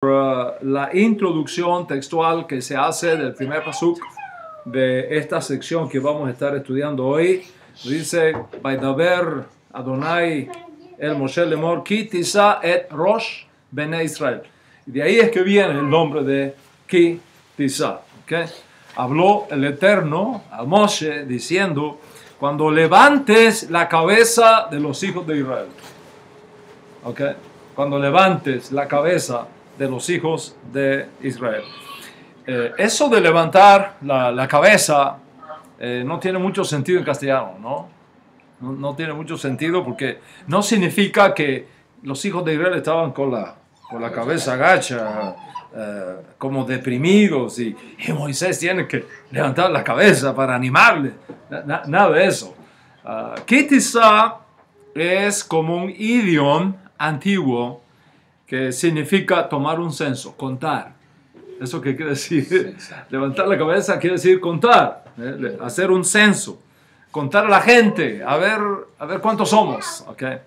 La introducción textual que se hace del primer pasuk de esta sección que vamos a estar estudiando hoy. Dice: Vaidaber Adonai el Moshe lemor ki tisa et rosh bene Israel. Y de ahí es que viene el nombre de ki tisa. ¿Okay? Habló el Eterno a Moshe diciendo: cuando levantes la cabeza de los hijos de Israel. ¿Okay? Cuando levantes la cabeza de los hijos de Israel. Eso de levantar la cabeza no tiene mucho sentido en castellano, ¿no? No tiene mucho sentido porque no significa que los hijos de Israel estaban con la cabeza agacha, como deprimidos, y Moisés tiene que levantar la cabeza para animarle. Nada de eso. Ki tisa es como un idioma antiguo que significa tomar un censo, contar. ¿Eso qué quiere decir? Levantar la cabeza quiere decir contar, hacer un censo, contar a la gente, a ver cuántos somos. ¿Okay?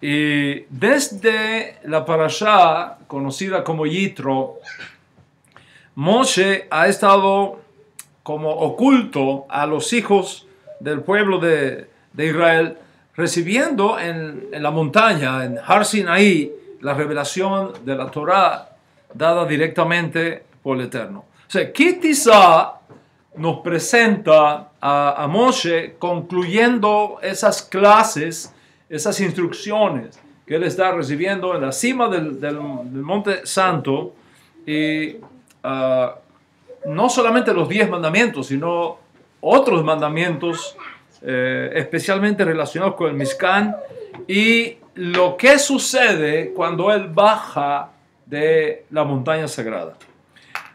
Y desde la parashá conocida como Yitro, Moshe ha estado como oculto a los hijos del pueblo de Israel, recibiendo en la montaña, en Har Sinaí, la revelación de la Torá dada directamente por el Eterno. O sea, Ki tisa nos presenta a Moshe concluyendo esas clases, esas instrucciones que él está recibiendo en la cima del Monte Santo, y no solamente los 10 mandamientos, sino otros mandamientos especialmente relacionados con el Mishkan y lo que sucede cuando él baja de la montaña sagrada.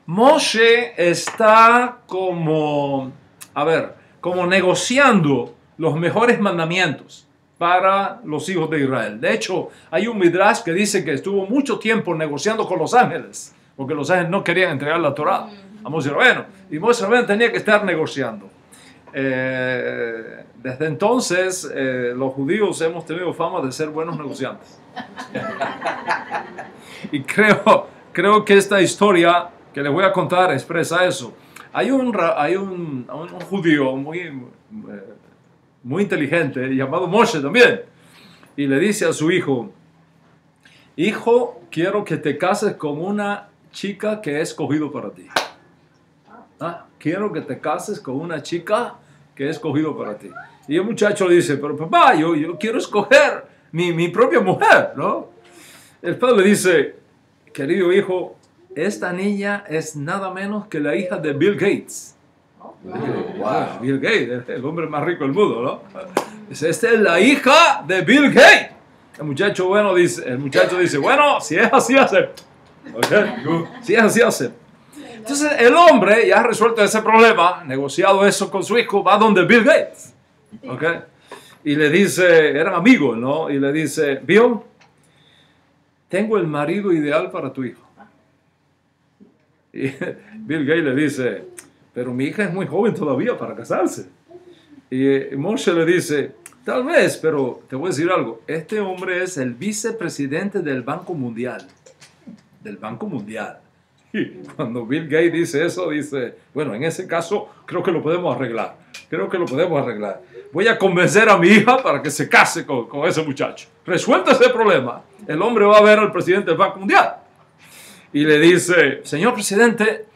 Moshe está como negociando los mejores mandamientos para los hijos de Israel. De hecho, hay un midrash que dice que estuvo mucho tiempo negociando con los ángeles, porque los ángeles no querían entregar la Torá a Moshe Rabbeinu, y Moshe Rabbeinu tenía que estar negociando. Desde entonces los judíos hemos tenido fama de ser buenos negociantes. Y creo que esta historia que les voy a contar expresa eso. Hay un judío muy inteligente llamado Moshe también, y le dice a su hijo: hijo, quiero que te cases con una chica que he escogido para ti. Quiero que te cases con una chica que he escogido para ti. Y el muchacho le dice: pero papá, yo quiero escoger mi propia mujer, ¿no? El padre le dice: querido hijo, esta niña es nada menos que la hija de Bill Gates. Wow, Bill Gates, el hombre más rico del mundo, ¿no? Dice: esta es la hija de Bill Gates. El muchacho dice: bueno, si es así, acepto. ¿Okay? Si es así, acepto. Entonces el hombre ya ha resuelto ese problema, negociado eso con su hijo, va donde Bill Gates. ¿Okay? Y le dice, eran amigos, ¿no? Y le dice: Bill, tengo el marido ideal para tu hijo. Y Bill Gates le dice: pero mi hija es muy joven todavía para casarse. Y Moshe le dice: tal vez, pero te voy a decir algo. Este hombre es el vicepresidente del Banco Mundial. Del Banco Mundial. Y cuando Bill Gates dice eso, dice: bueno, en ese caso creo que lo podemos arreglar. Voy a convencer a mi hija para que se case con ese muchacho. Resuelto ese problema, el hombre va a ver al presidente del Banco Mundial. Y le dice: señor presidente,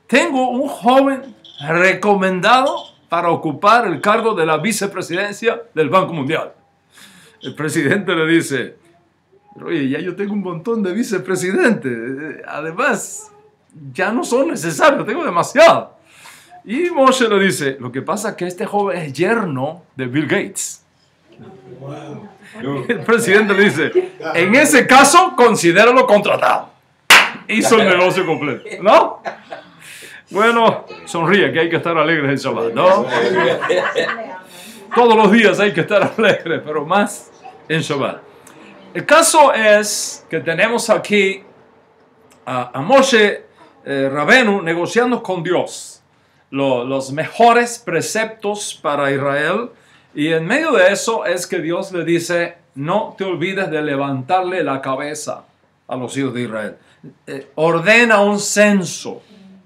tengo un joven recomendado para ocupar el cargo de la vicepresidencia del Banco Mundial. El presidente le dice: pero oye, ya yo tengo un montón de vicepresidentes. Además, ya no son necesarios, tengo demasiado. Y Moshe le dice: lo que pasa es que este joven es yerno de Bill Gates. Wow. El presidente le dice: en ese caso, considéralo contratado. Hizo el negocio completo, ¿no? Bueno, sonríe, que hay que estar alegres en Shabbat, ¿no? Todos los días hay que estar alegres, pero más en Shabbat. El caso es que tenemos aquí a Moshe Rabbeinu negociando con Dios los mejores preceptos para Israel, y en medio de eso es que Dios le dice: no te olvides de levantarle la cabeza a los hijos de Israel. ordena un censo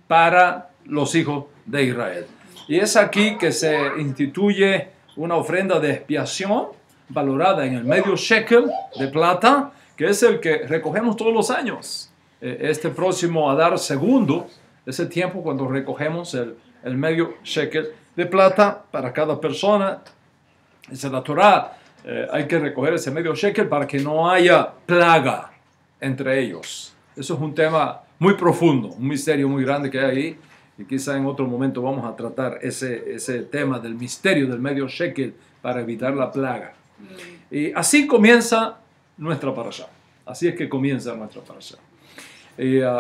para los hijos de Israel. Y es aquí que se instituye una ofrenda de expiación valorada en el medio shekel de plata, que es el que recogemos todos los años. Este próximo Adar segundo, ese tiempo cuando recogemos el medio shekel de plata para cada persona. Dice la Torá, hay que recoger ese medio shekel para que no haya plaga entre ellos. Eso es un tema muy profundo, un misterio muy grande que hay ahí, y quizá en otro momento vamos a tratar ese tema del misterio del medio shekel para evitar la plaga. Y así comienza nuestra parashá. Así es que comienza nuestra parashá.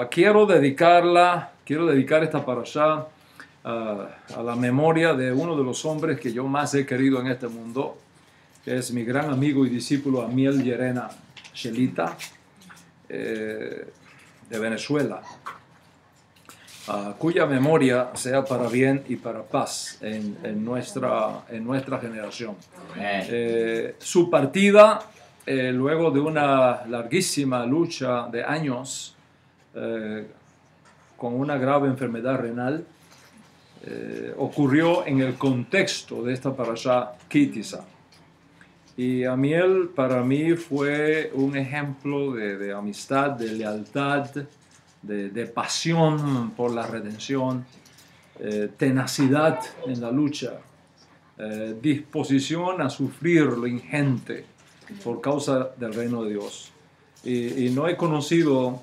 Quiero dedicar esta parashá a la memoria de uno de los hombres que yo más he querido en este mundo, que es mi gran amigo y discípulo Amiel Llerena Shelita, de Venezuela, cuya memoria sea para bien y para paz en nuestra generación. Su partida, luego de una larguísima lucha de años con una grave enfermedad renal, ocurrió en el contexto de esta parashá Ki Tisa. Y Amiel para mí fue un ejemplo de amistad, de lealtad, de pasión por la redención, tenacidad en la lucha, disposición a sufrir lo ingente por causa del reino de Dios. Y no he conocido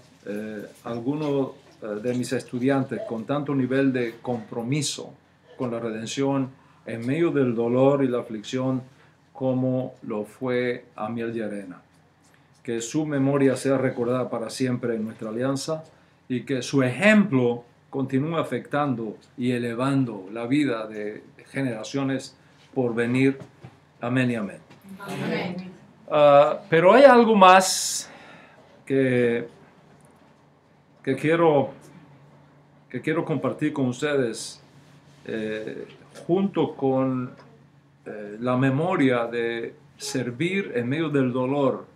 alguno de mis estudiantes con tanto nivel de compromiso con la redención en medio del dolor y la aflicción como lo fue Amiel Llerena. Que su memoria sea recordada para siempre en nuestra alianza y que su ejemplo continúe afectando y elevando la vida de generaciones por venir. Amén y amén. Amén. Pero hay algo más que quiero compartir con ustedes junto con la memoria de servir en medio del dolor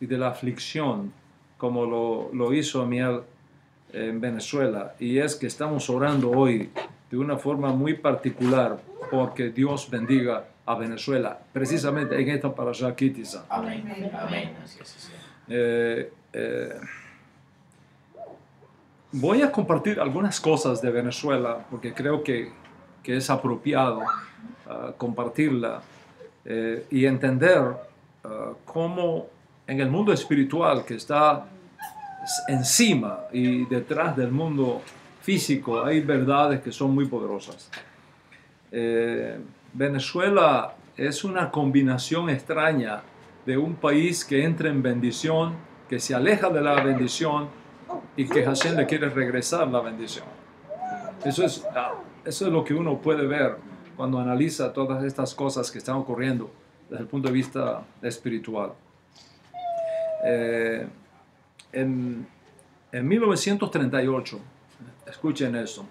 y de la aflicción, como lo hizo Amiel en Venezuela. Y es que estamos orando hoy de una forma muy particular porque Dios bendiga a Venezuela, precisamente en esta parashá Ki Tisa. Amén. Amén. Voy a compartir algunas cosas de Venezuela porque creo que es apropiado compartirla y entender cómo en el mundo espiritual que está encima y detrás del mundo físico hay verdades que son muy poderosas. Venezuela es una combinación extraña de un país que entra en bendición, que se aleja de la bendición y que Hashem le quiere regresar la bendición. Eso es lo que uno puede ver cuando analiza todas estas cosas que están ocurriendo desde el punto de vista espiritual. En 1938, escuchen esto,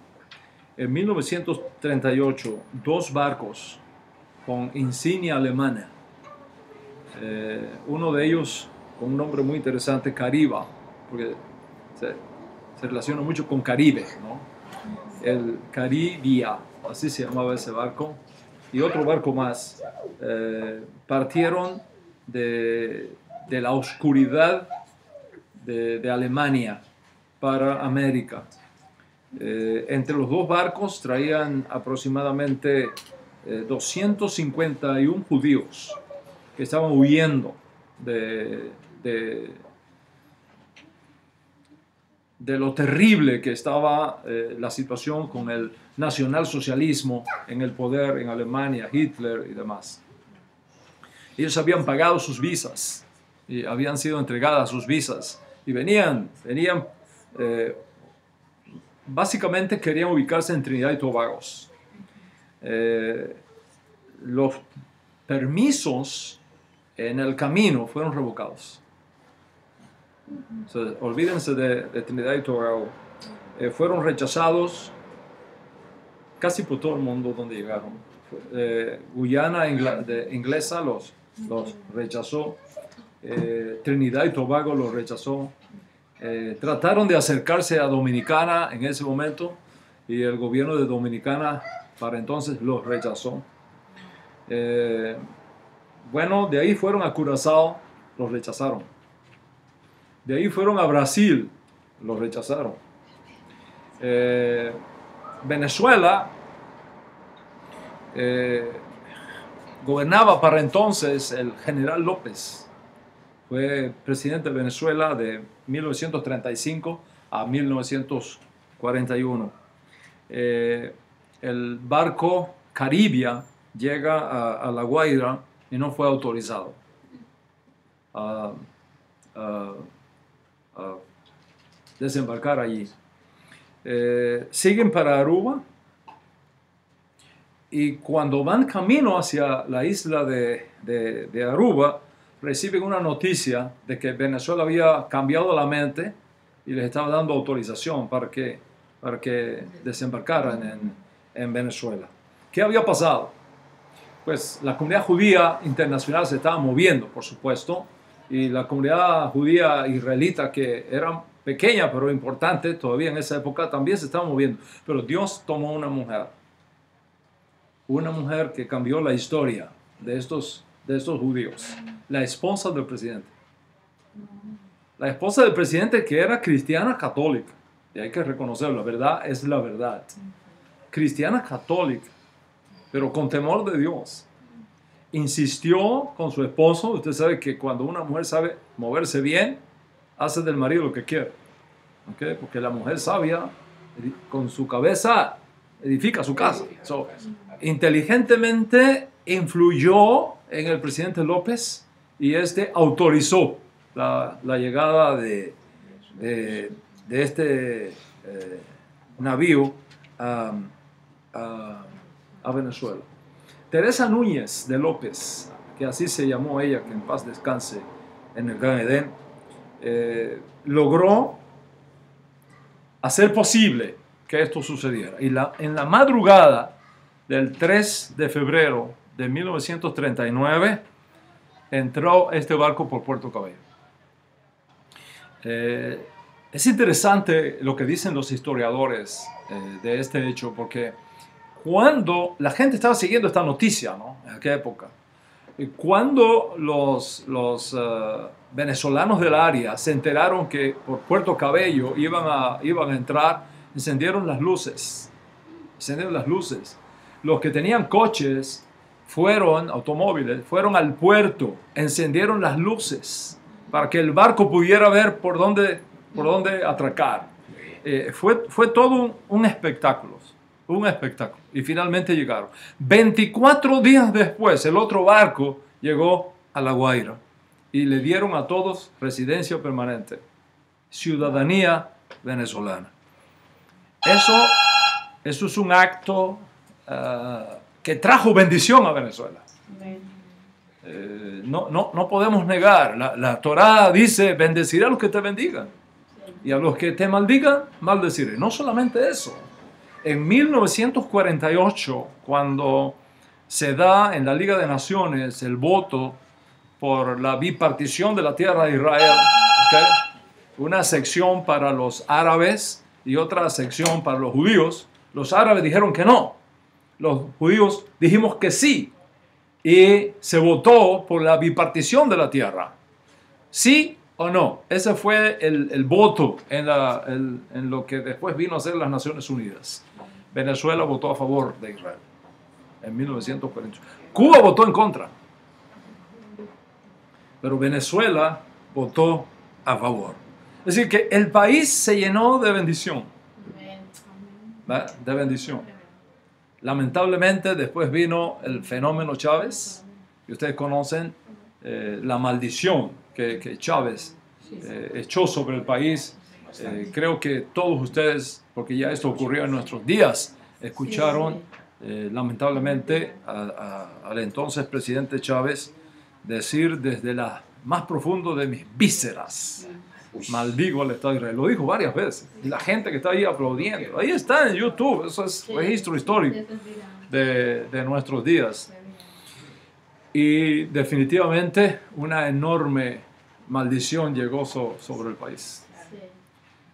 en 1938, dos barcos con insignia alemana, uno de ellos con un nombre muy interesante, Cariba, porque se relaciona mucho con Caribe, ¿no? El Caribia, así se llamaba ese barco, y otro barco más, partieron de la oscuridad de Alemania para América. Entre los dos barcos traían aproximadamente 251 judíos que estaban huyendo de lo terrible que estaba la situación con el nacionalsocialismo en el poder en Alemania, Hitler y demás. Ellos habían pagado sus visas y habían sido entregadas sus visas y venían básicamente querían ubicarse en Trinidad y Tobago. Los permisos en el camino fueron revocados. Olvídense de Trinidad y Tobago. Fueron rechazados casi por todo el mundo donde llegaron. Guyana inglesa los rechazó. Trinidad y Tobago los rechazó. trataron de acercarse a Dominicana en ese momento y el gobierno de Dominicana para entonces los rechazó. Bueno, de ahí fueron a Curazao, los rechazaron. De ahí fueron a Brasil, los rechazaron. Venezuela gobernaba para entonces el general López. Fue presidente de Venezuela de 1935 a 1941. El barco Caribia llega a La Guaira y no fue autorizado a desembarcar allí. Siguen para Aruba y cuando van camino hacia la isla de Aruba, reciben una noticia de que Venezuela había cambiado la mente y les estaba dando autorización para que desembarcaran en Venezuela. ¿Qué había pasado? Pues la comunidad judía internacional se estaba moviendo, por supuesto, y la comunidad judía israelita, que era pequeña pero importante todavía en esa época, también se estaba moviendo. Pero Dios tomó una mujer que cambió la historia de estos judíos, la esposa del presidente. La esposa del presidente, que era cristiana católica, y hay que reconocerlo, la verdad es la verdad. Cristiana católica, pero con temor de Dios. Insistió con su esposo. Usted sabe que cuando una mujer sabe moverse bien, hace del marido lo que quiere. ¿Okay? Porque la mujer sabia, con su cabeza, edifica su casa. Inteligentemente influyó en el presidente López y este autorizó la llegada de este navío a Venezuela. Teresa Núñez de López, que así se llamó ella, que en paz descanse en el Gran Edén, logró hacer posible que esto sucediera. Y en la madrugada del 3 de febrero de 1939 entró este barco por Puerto Cabello. Es interesante lo que dicen los historiadores de este hecho, porque cuando la gente estaba siguiendo esta noticia, ¿no? En aquella época, cuando los venezolanos del área se enteraron que por Puerto Cabello iban a entrar, encendieron las luces. Los que tenían coches, automóviles, fueron al puerto, encendieron las luces para que el barco pudiera ver por dónde atracar. Fue todo un espectáculo. Y finalmente llegaron. 24 días después, el otro barco llegó a La Guaira y le dieron a todos residencia permanente, ciudadanía venezolana. Eso es un acto que trajo bendición a Venezuela. No podemos negar. La Torá dice: bendeciré a los que te bendigan y a los que te maldigan, maldeciré. No solamente eso. En 1948, cuando se da en la Liga de Naciones el voto por la bipartición de la tierra de Israel, ¿okay? Una sección para los árabes y otra sección para los judíos, los árabes dijeron que no, los judíos dijimos que sí, y se votó por la bipartición de la tierra. ¿Sí o no? Ese fue el voto en lo que después vino a ser las Naciones Unidas. Venezuela votó a favor de Israel en 1948. Cuba votó en contra, pero Venezuela votó a favor. Es decir, que el país se llenó de bendición. De bendición. Lamentablemente después vino el fenómeno Chávez, y ustedes conocen la maldición que Chávez echó sobre el país. Creo que todos ustedes, porque ya esto ocurrió en nuestros días, escucharon lamentablemente al entonces presidente Chávez decir desde la más profundo de mis vísceras: maldigo al Estado de Israel. Lo dijo varias veces. Y la gente que está ahí aplaudiendo, ahí está en YouTube, eso es registro histórico de nuestros días. Y definitivamente una enorme maldición llegó sobre el país.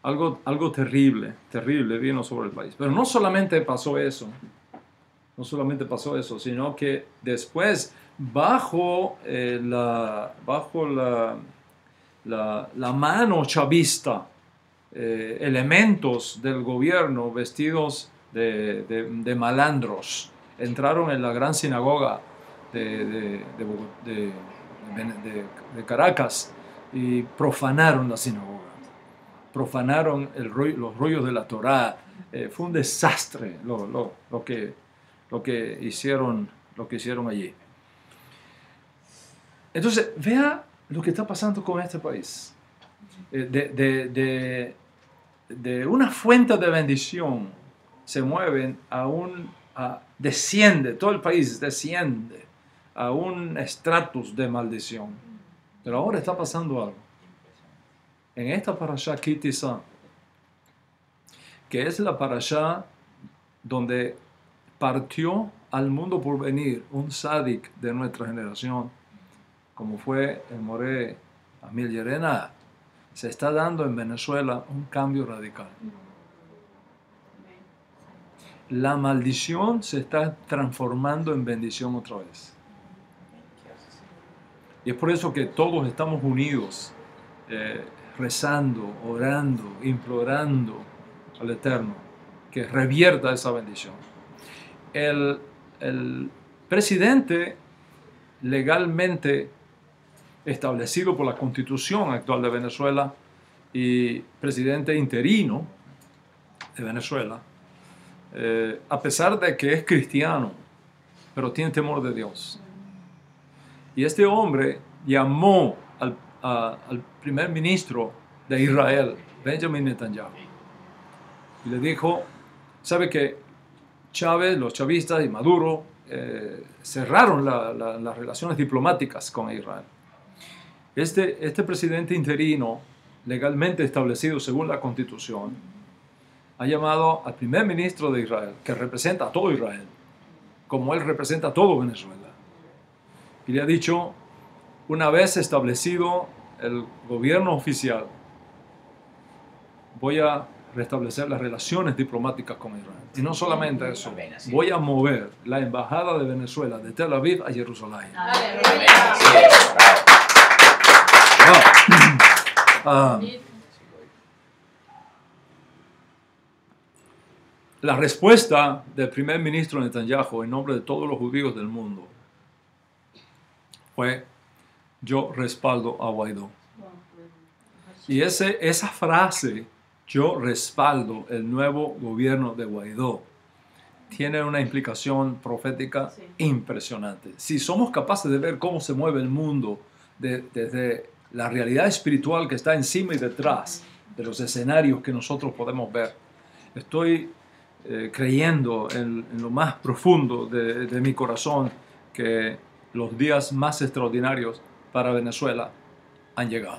algo terrible, terrible vino sobre el país. Pero no solamente pasó eso, sino que después, bajo la mano chavista, elementos del gobierno vestidos de malandros entraron en la gran sinagoga de Caracas y profanaron la sinagoga, profanaron los rollos de la Torá. Fue un desastre lo que hicieron allí. Entonces, vea lo que está pasando con este país. De una fuente de bendición se mueven desciende, todo el país desciende a un estratus de maldición. Pero ahora está pasando algo. En esta parashá Ki Tisa, que es la parashá donde partió al mundo por venir un sádic de nuestra generación, como fue el Moré Amiel Llerena, se está dando en Venezuela un cambio radical. La maldición se está transformando en bendición otra vez. Y es por eso que todos estamos unidos, rezando, orando, implorando al Eterno que revierta esa bendición. El presidente legalmente establecido por la Constitución actual de Venezuela y presidente interino de Venezuela, a pesar de que es cristiano, pero tiene temor de Dios. Y este hombre llamó al primer ministro de Israel, Benjamin Netanyahu, y le dijo, ¿sabe que Chávez, los chavistas y Maduro cerraron las relaciones diplomáticas con Israel? Este presidente interino, legalmente establecido según la Constitución, ha llamado al primer ministro de Israel, que representa a todo Israel, como él representa a todo Venezuela. Y le ha dicho, una vez establecido el gobierno oficial, voy a restablecer las relaciones diplomáticas con Israel. Y no solamente eso, voy a mover la embajada de Venezuela de Tel Aviv a Jerusalén. La respuesta del primer ministro Netanyahu en nombre de todos los judíos del mundo fue: yo respaldo a Guaidó. Y esa frase, yo respaldo el nuevo gobierno de Guaidó, tiene una implicación profética impresionante. Si somos capaces de ver cómo se mueve el mundo desde la realidad espiritual que está encima y detrás de los escenarios que nosotros podemos ver, estoy creyendo en lo más profundo de mi corazón que los días más extraordinarios para Venezuela han llegado.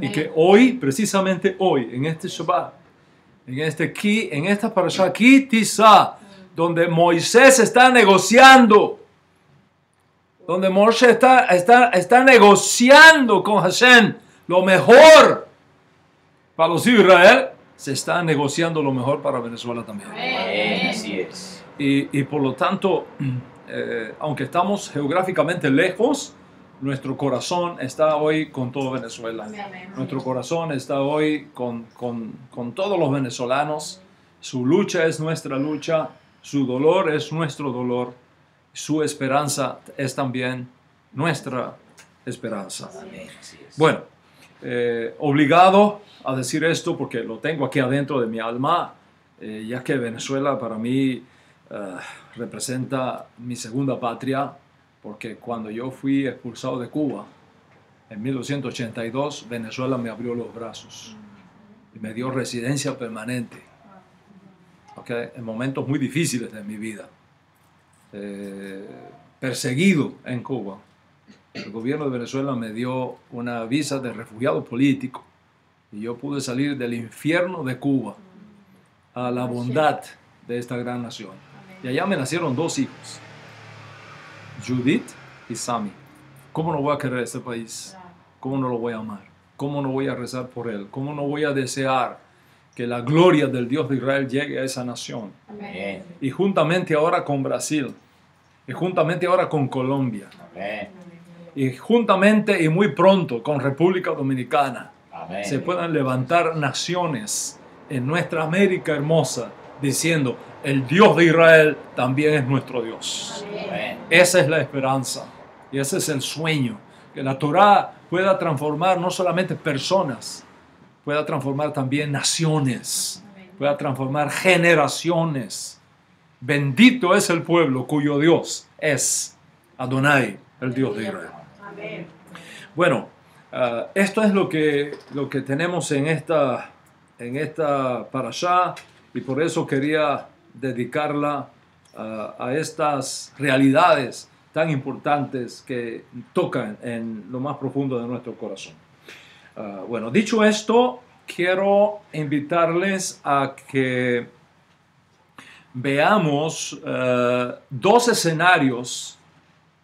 Y que hoy, precisamente hoy, en este Shabbat, en esta parashá Ki Tisa, donde Moisés está negociando, donde Moisés está negociando con Hashem lo mejor para los hijos de Israel, se está negociando lo mejor para Venezuela también. Así es. Y por lo tanto, aunque estamos geográficamente lejos, nuestro corazón está hoy con todo Venezuela. Nuestro corazón está hoy con todos los venezolanos. Su lucha es nuestra lucha, su dolor es nuestro dolor, su esperanza es también nuestra esperanza. Bueno, obligado a decir esto porque lo tengo aquí adentro de mi alma, ya que Venezuela para mí representa mi segunda patria, porque cuando yo fui expulsado de Cuba en 1982, Venezuela me abrió los brazos y me dio residencia permanente, ¿okay? En momentos muy difíciles de mi vida, perseguido en Cuba. El gobierno de Venezuela me dio una visa de refugiado político y yo pude salir del infierno de Cuba a la bondad de esta gran nación. Y allá me nacieron dos hijos, Judith y Sami. ¿Cómo no voy a querer este país? ¿Cómo no lo voy a amar? ¿cómo no voy a rezar por él? ¿Cómo no voy a desear que la gloria del Dios de Israel llegue a esa nación? Amén. Y juntamente ahora con Brasil, y juntamente ahora con Colombia, Amén. y juntamente y muy pronto con República Dominicana, Amén. se puedan levantar naciones en nuestra América hermosa diciendo, el Dios de Israel también es nuestro Dios. Amén. Esa es la esperanza y ese es el sueño, que la Torá pueda transformar no solamente personas, pueda transformar también naciones, pueda transformar generaciones. Bendito es el pueblo cuyo Dios es Adonai, el Dios de Israel. Bueno, esto es lo que tenemos en esta parashá, y por eso quería dedicarla a estas realidades tan importantes que tocan en lo más profundo de nuestro corazón. Bueno, dicho esto, quiero invitarles a que veamos dos escenarios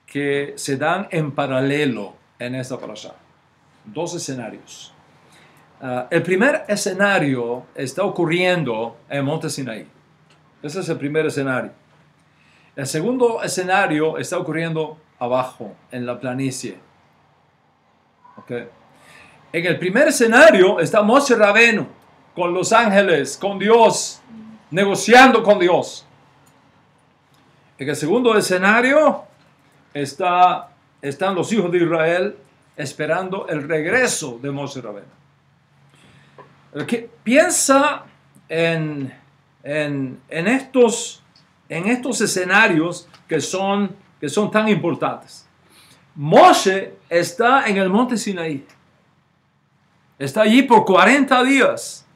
que se dan en paralelo en esta parashá. Dos escenarios. El primer escenario está ocurriendo en Monte Sinaí. Ese es el primer escenario. El segundo escenario está ocurriendo abajo, en la planicie. ¿Okay? En el primer escenario está Moshe Rabbeinu con los ángeles, con Dios, negociando con Dios. En el segundo escenario están los hijos de Israel esperando el regreso de Moshe Rabbeinu. Piensa en estos escenarios que son tan importantes. Moshe está en el monte Sinaí. Está allí por 40 días,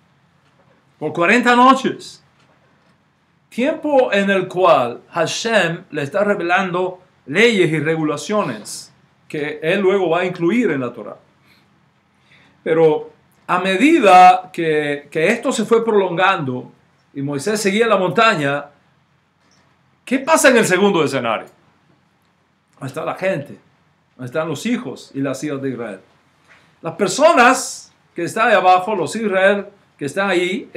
por 40 noches. Tiempo en el cual Hashem le está revelando leyes y regulaciones que él luego va a incluir en la Torá. Pero a medida que esto se fue prolongando y Moisés seguía la montaña, ¿qué pasa en el segundo escenario? ¿Dónde está la gente? ¿Dónde están los hijos y las hijas de Israel? Las personas que están ahí abajo, los Israel que están ahí,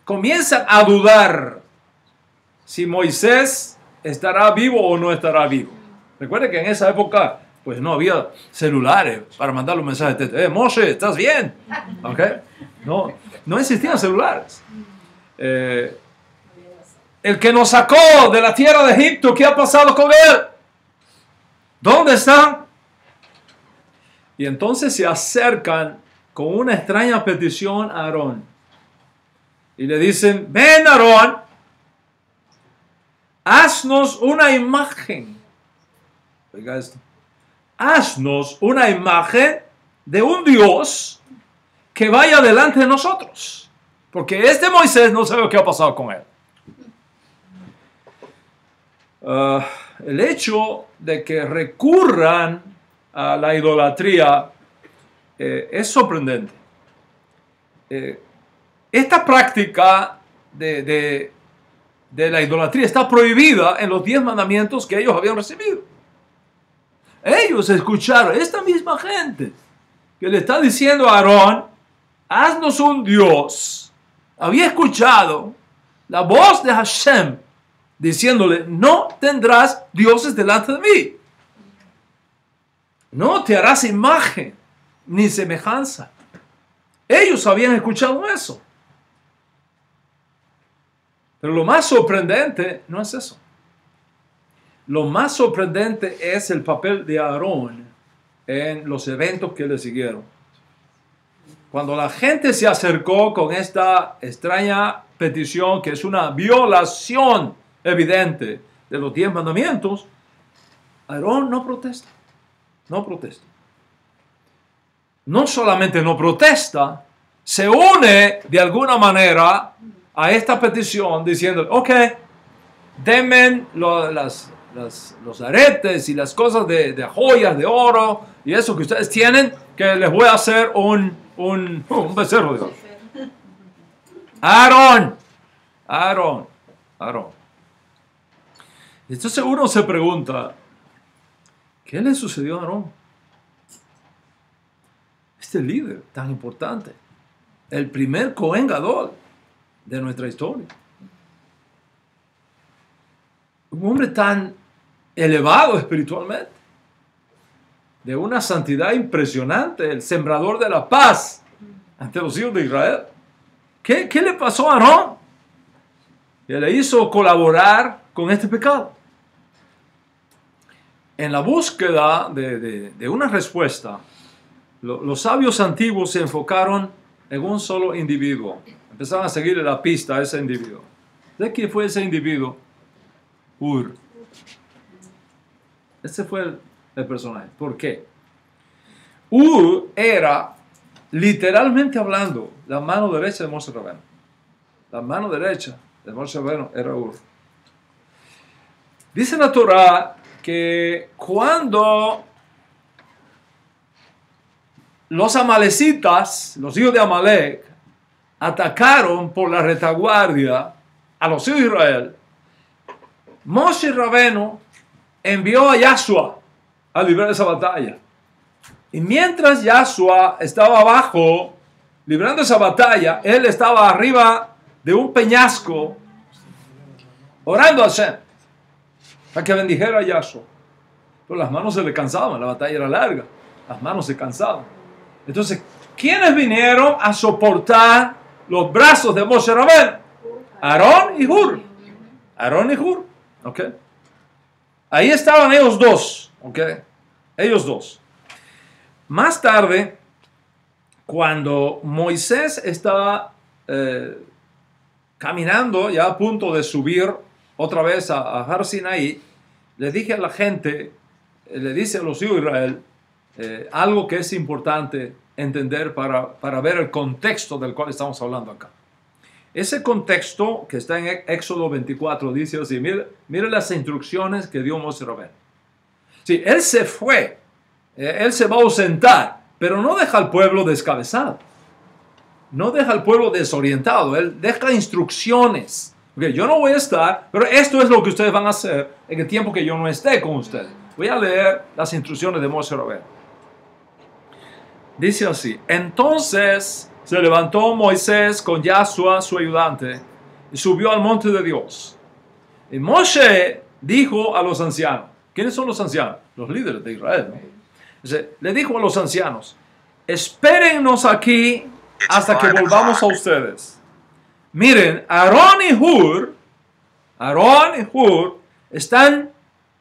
comienzan a dudar si Moisés estará vivo o no estará vivo. Recuerden que en esa época pues no había celulares para mandar los mensajes de Moshe, ¿estás bien? ¿Okay? No existían celulares. El que nos sacó de la tierra de Egipto, ¿qué ha pasado con él? ¿Dónde está? Y entonces se acercan con una extraña petición a Aarón. Y le dicen, ven Aarón, haznos una imagen. Oiga esto. Haznos una imagen de un Dios que vaya delante de nosotros. Porque este Moisés no sabe qué ha pasado con él. El hecho de que recurran a la idolatría es sorprendente. Esta práctica de la idolatría está prohibida en los 10 mandamientos que ellos habían recibido. Ellos escucharon, esta misma gente que le está diciendo a Aarón, haznos un Dios, había escuchado la voz de Hashem diciéndole, no tendrás dioses delante de mí. No te harás imagen ni semejanza. Ellos habían escuchado eso. Pero lo más sorprendente no es eso. Lo más sorprendente es el papel de Aarón en los eventos que le siguieron. Cuando la gente se acercó con esta extraña petición, que es una violación evidente de los 10 mandamientos, Aarón no protesta. No protesta. No solamente no protesta, se une de alguna manera a esta petición diciendo, ok, denme los aretes y las cosas de joyas, de oro y eso que ustedes tienen, que les voy a hacer un becerro de oro. Aarón. Entonces uno se pregunta, ¿qué le sucedió a Aarón? este líder tan importante, el primer Cohen Gadol de nuestra historia. Un hombre tan elevado espiritualmente, de una santidad impresionante, el sembrador de la paz ante los hijos de Israel. ¿Qué le pasó a Aarón? Que le hizo colaborar con este pecado. En la búsqueda de una respuesta, los sabios antiguos se enfocaron en un solo individuo. Empezaron a seguirle la pista a ese individuo. ¿De quién fue ese individuo? Hur. Ese fue el personaje. ¿Por qué? Hur era, literalmente hablando, la mano derecha de Moshe Rabbeinu. La mano derecha de Moshe Rabbeinu era Hur. Dice la Torah que cuando los amalecitas, los hijos de Amalek, atacaron por la retaguardia a los hijos de Israel, Moshe Rabbeinu envió a Yahshua a librar esa batalla. Y mientras Yahshua estaba abajo librando esa batalla, él estaba arriba de un peñasco orando a Hashem para que bendijera a Yahshua. Pero las manos se le cansaban, la batalla era larga, las manos se cansaban. Entonces, ¿quiénes vinieron a soportar los brazos de Moshe Rabbeinu? Aarón y Hur. Aarón y Hur. ¿Ok? Ahí estaban ellos dos. ¿Ok? Ellos dos. Más tarde, cuando Moisés estaba caminando ya a punto de subir otra vez a Har Sinaí, le dije a la gente, le dice a los hijos de Israel, algo que es importante entender para ver el contexto del cual estamos hablando acá. Ese contexto que está en Éxodo 24 dice así, mire las instrucciones que dio Moshe Rabbeinu. Sí, él se fue, él se va a ausentar, pero no deja al pueblo descabezado, no deja al pueblo desorientado, él deja instrucciones. Okay, yo no voy a estar, pero esto es lo que ustedes van a hacer en el tiempo que yo no esté con ustedes. Voy a leer las instrucciones de Moshe Rabbeinu. Dice así, entonces se levantó Moisés con Yahshua, su ayudante, y subió al monte de Dios. Y Moshe dijo a los ancianos, ¿quiénes son los ancianos? Los líderes de Israel, ¿no? Entonces, le dijo a los ancianos, espérennos aquí hasta que volvamos a ustedes. Miren, Aarón y Hur están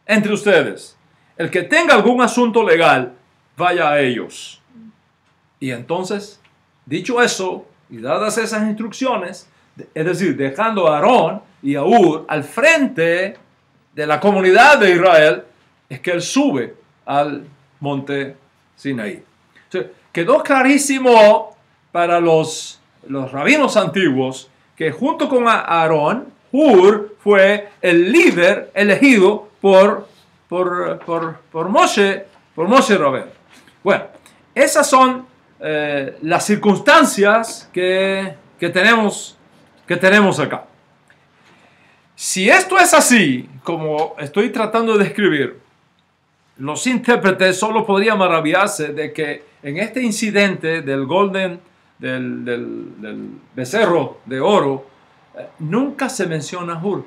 entre ustedes. El que tenga algún asunto legal, vaya a ellos. Y entonces, dicho eso, y dadas esas instrucciones, es decir, dejando a Aarón y a Hur al frente de la comunidad de Israel, es que él sube al monte Sinaí. Entonces, quedó clarísimo para los rabinos antiguos que junto con Aarón, Hur fue el líder elegido por Moshe Rabbeinu. Bueno, esas son las circunstancias que tenemos acá. Si esto es así, como estoy tratando de describir, los intérpretes solo podrían maravillarse de que en este incidente del becerro de oro, nunca se menciona Hur.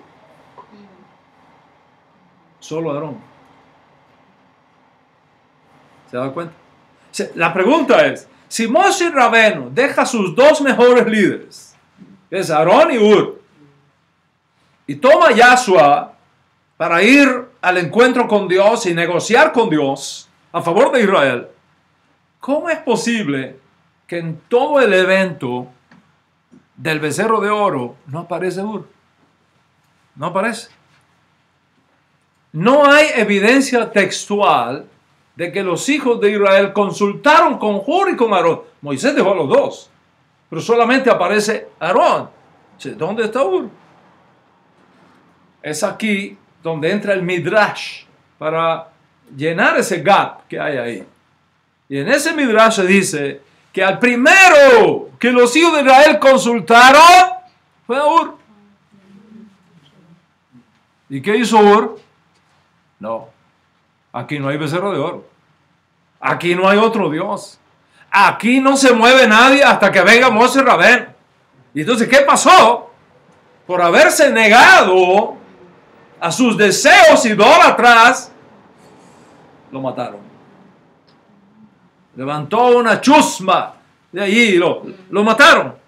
Solo Aarón. ¿Se da cuenta? La pregunta es, si Moshe Rabbeinu deja sus dos mejores líderes, que es Aarón y Hur, y toma a Yahshua para ir al encuentro con Dios y negociar con Dios a favor de Israel, ¿cómo es posible que en todo el evento del becerro de oro no aparece Hur? No aparece. No hay evidencia textual de que los hijos de Israel consultaron con Hur y con Aarón. Moisés dejó a los dos, pero solamente aparece Aarón. ¿Dónde está Hur? Es aquí donde entra el Midrash para llenar ese gap que hay ahí. Y en ese Midrash se dice que al primero que los hijos de Israel consultaron fue a Hur. ¿Y qué hizo Hur? No, aquí no hay becerro de oro. Aquí no hay otro Dios. aquí no se mueve nadie hasta que venga Moshe Rabén. Y entonces, ¿qué pasó? Por haberse negado a sus deseos idólatras, lo mataron. Levantó una chusma de allí y lo mataron.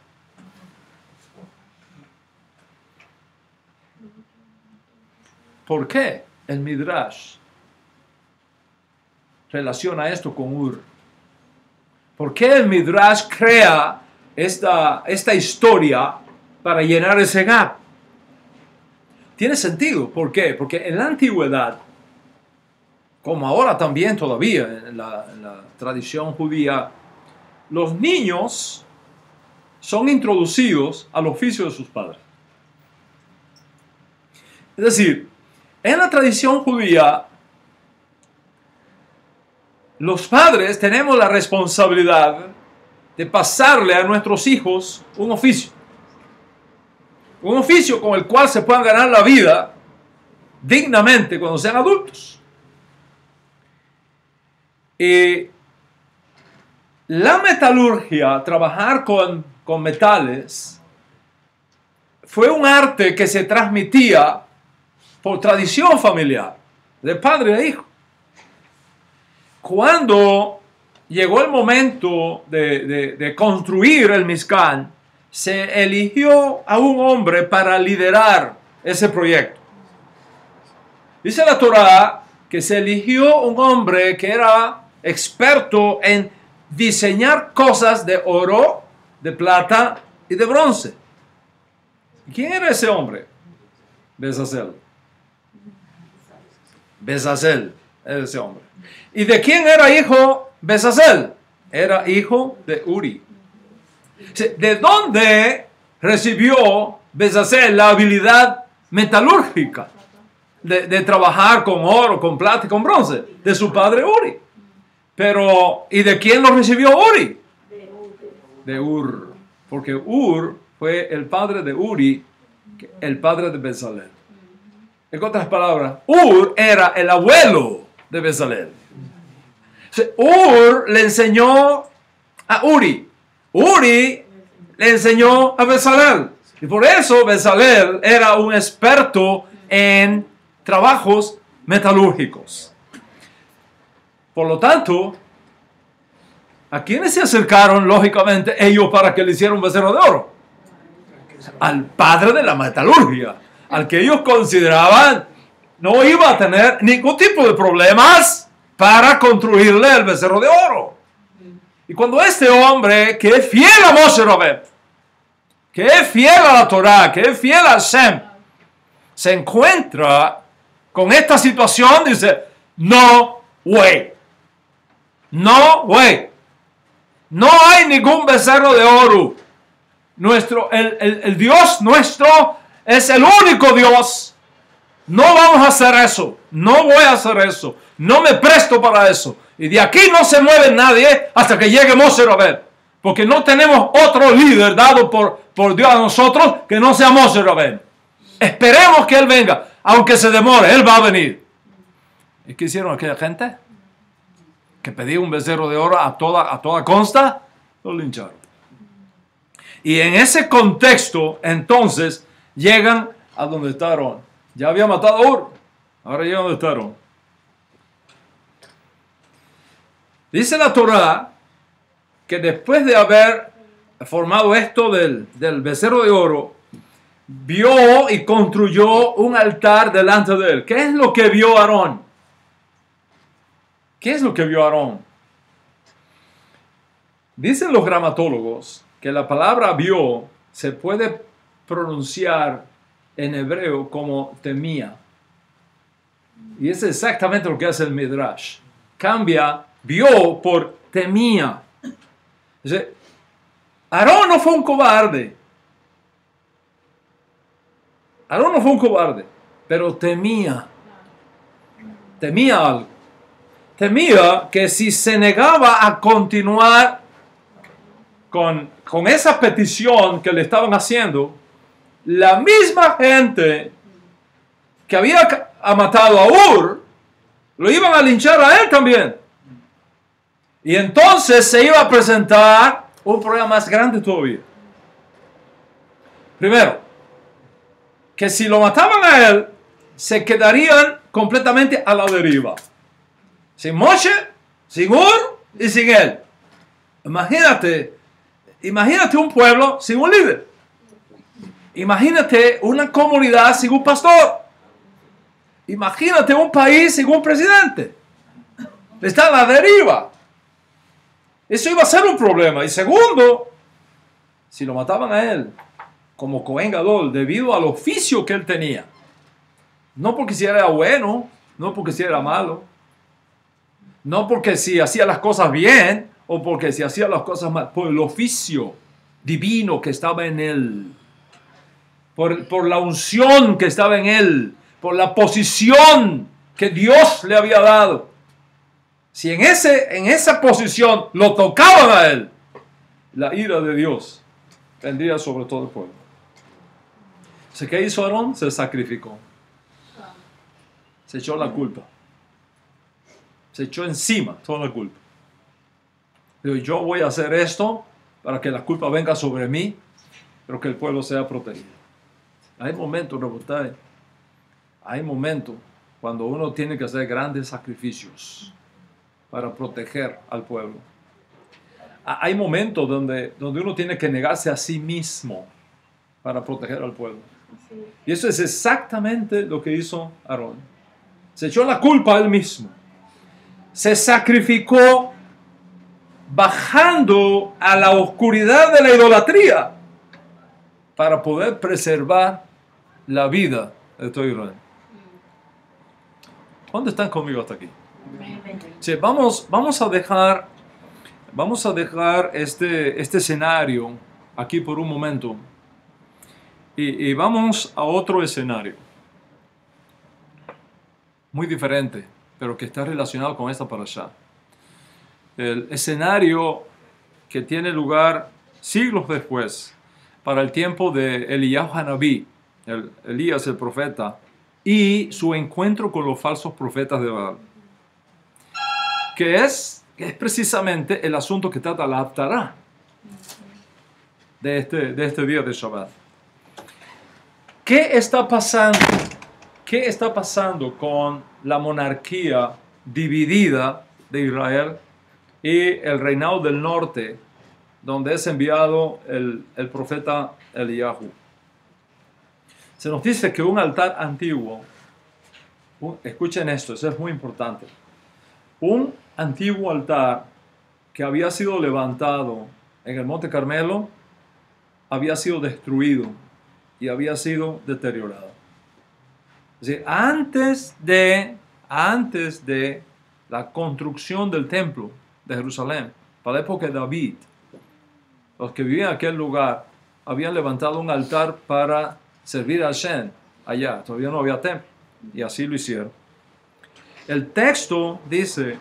¿Por qué el Midrash relaciona esto con Ur? ¿Por qué el Midrash crea esta historia para llenar ese gap? Tiene sentido. ¿Por qué? Porque en la antigüedad, como ahora también todavía en la tradición judía, los niños son introducidos al oficio de sus padres. Es decir, en la tradición judía, los padres tenemos la responsabilidad de pasarle a nuestros hijos un oficio. Un oficio con el cual se puedan ganar la vida dignamente cuando sean adultos. Y la metalurgia, trabajar con metales, fue un arte que se transmitía por tradición familiar, de padre a hijo. Cuando llegó el momento de construir el Mishkan, se eligió a un hombre para liderar ese proyecto. Dice la Torá que se eligió un hombre que era experto en diseñar cosas de oro, de plata y de bronce. ¿Quién era ese hombre? Bezalel. Bezalel era ese hombre. ¿Y de quién era hijo Bezalel? Era hijo de Uri. ¿De dónde recibió Bezalel la habilidad metalúrgica de trabajar con oro, con plata y con bronce? De su padre Uri. Pero, ¿y de quién lo recibió Uri? De Ur. Porque Ur fue el padre de Uri, el padre de Bezalel. En otras palabras, Ur era el abuelo de Bezalel. Ur le enseñó a Uri. Uri le enseñó a Bezalel. Y por eso Bezalel era un experto en trabajos metalúrgicos. Por lo tanto, ¿a quiénes se acercaron, lógicamente, ellos para que le hicieran un becerro de oro? Al padre de la metalurgia, al que ellos consideraban no iba a tener ningún tipo de problemas para construirle el becerro de oro. Y cuando este hombre, que es fiel a Moshe Rabbeinu, que es fiel a la Torá, que es fiel a Hashem, se encuentra con esta situación, dice, no way. No way. No hay ningún becerro de oro. El Dios nuestro es el único Dios. No vamos a hacer eso. No voy a hacer eso. No me presto para eso. Y de aquí no se mueve nadie hasta que llegue Moshe Rabbeinu. Porque no tenemos otro líder dado por Dios a nosotros que no sea Moshe Rabbeinu. Esperemos que Él venga. Aunque se demore, Él va a venir. ¿Y qué hicieron aquella gente? Que pedía un becerro de oro a toda consta, lo lincharon. Y en ese contexto, entonces, llegan a donde está Aarón. Ya había matado a Ur, ahora llegan a donde está Aarón. Dice la Torá que después de haber formado esto del becerro de oro, vio y construyó un altar delante de él. ¿Qué es lo que vio Aarón? ¿Qué es lo que vio Aarón? Dicen los gramatólogos que la palabra vio se puede pronunciar en hebreo como temía. Y es exactamente lo que hace el Midrash. Cambia vio por temía. Aarón no fue un cobarde. Aarón no fue un cobarde, pero temía. Temía algo. Temía que si se negaba a continuar con esa petición que le estaban haciendo, la misma gente que había matado a Ur, lo iban a linchar a él también. Y entonces se iba a presentar un problema más grande todavía. Primero, que si lo mataban a él, se quedarían completamente a la deriva. Sin Moshe, sin Ur y sin él. Imagínate un pueblo sin un líder. Imagínate una comunidad sin un pastor. Imagínate un país sin un presidente. Está a la deriva. Eso iba a ser un problema. Y segundo, si lo mataban a él como Cohen Gadol debido al oficio que él tenía, no porque si era bueno, no porque si era malo, no porque si hacía las cosas bien o porque si hacía las cosas mal, por el oficio divino que estaba en él, por la unción que estaba en él, por la posición que Dios le había dado. Si en esa posición lo tocaban a él, la ira de Dios vendría sobre todo el pueblo. Así que hizo Aarón, se sacrificó. Se echó la culpa. Se echó encima toda la culpa. Digo, yo voy a hacer esto para que la culpa venga sobre mí, pero que el pueblo sea protegido. Hay momentos, Rebotay, hay momentos cuando uno tiene que hacer grandes sacrificios para proteger al pueblo. Hay momentos donde uno tiene que negarse a sí mismo para proteger al pueblo. Y eso es exactamente lo que hizo Aarón. Se echó la culpa a él mismo. Se sacrificó bajando a la oscuridad de la idolatría para poder preservar la vida de todo Israel. ¿Dónde están conmigo hasta aquí? Sí, vamos a dejar este escenario aquí por un momento y vamos a otro escenario muy diferente, pero que está relacionado con esta parashá. El escenario que tiene lugar siglos después, para el tiempo de Eliyahu Hanabí, Elías el profeta, y su encuentro con los falsos profetas de Baal, que es precisamente el asunto que trata la Haftará de este día de Shabbat. ¿Qué está pasando? ¿Qué está pasando con la monarquía dividida de Israel y el reinado del norte, donde es enviado el profeta Eliyahu? Se nos dice que un altar antiguo, escuchen esto, eso es muy importante, un antiguo altar que había sido levantado en el Monte Carmelo había sido destruido y había sido deteriorado. Es decir, antes de la construcción del templo de Jerusalén, para la época de David, los que vivían en aquel lugar habían levantado un altar para servir a Hashem allá. Todavía no había templo y así lo hicieron. El texto dice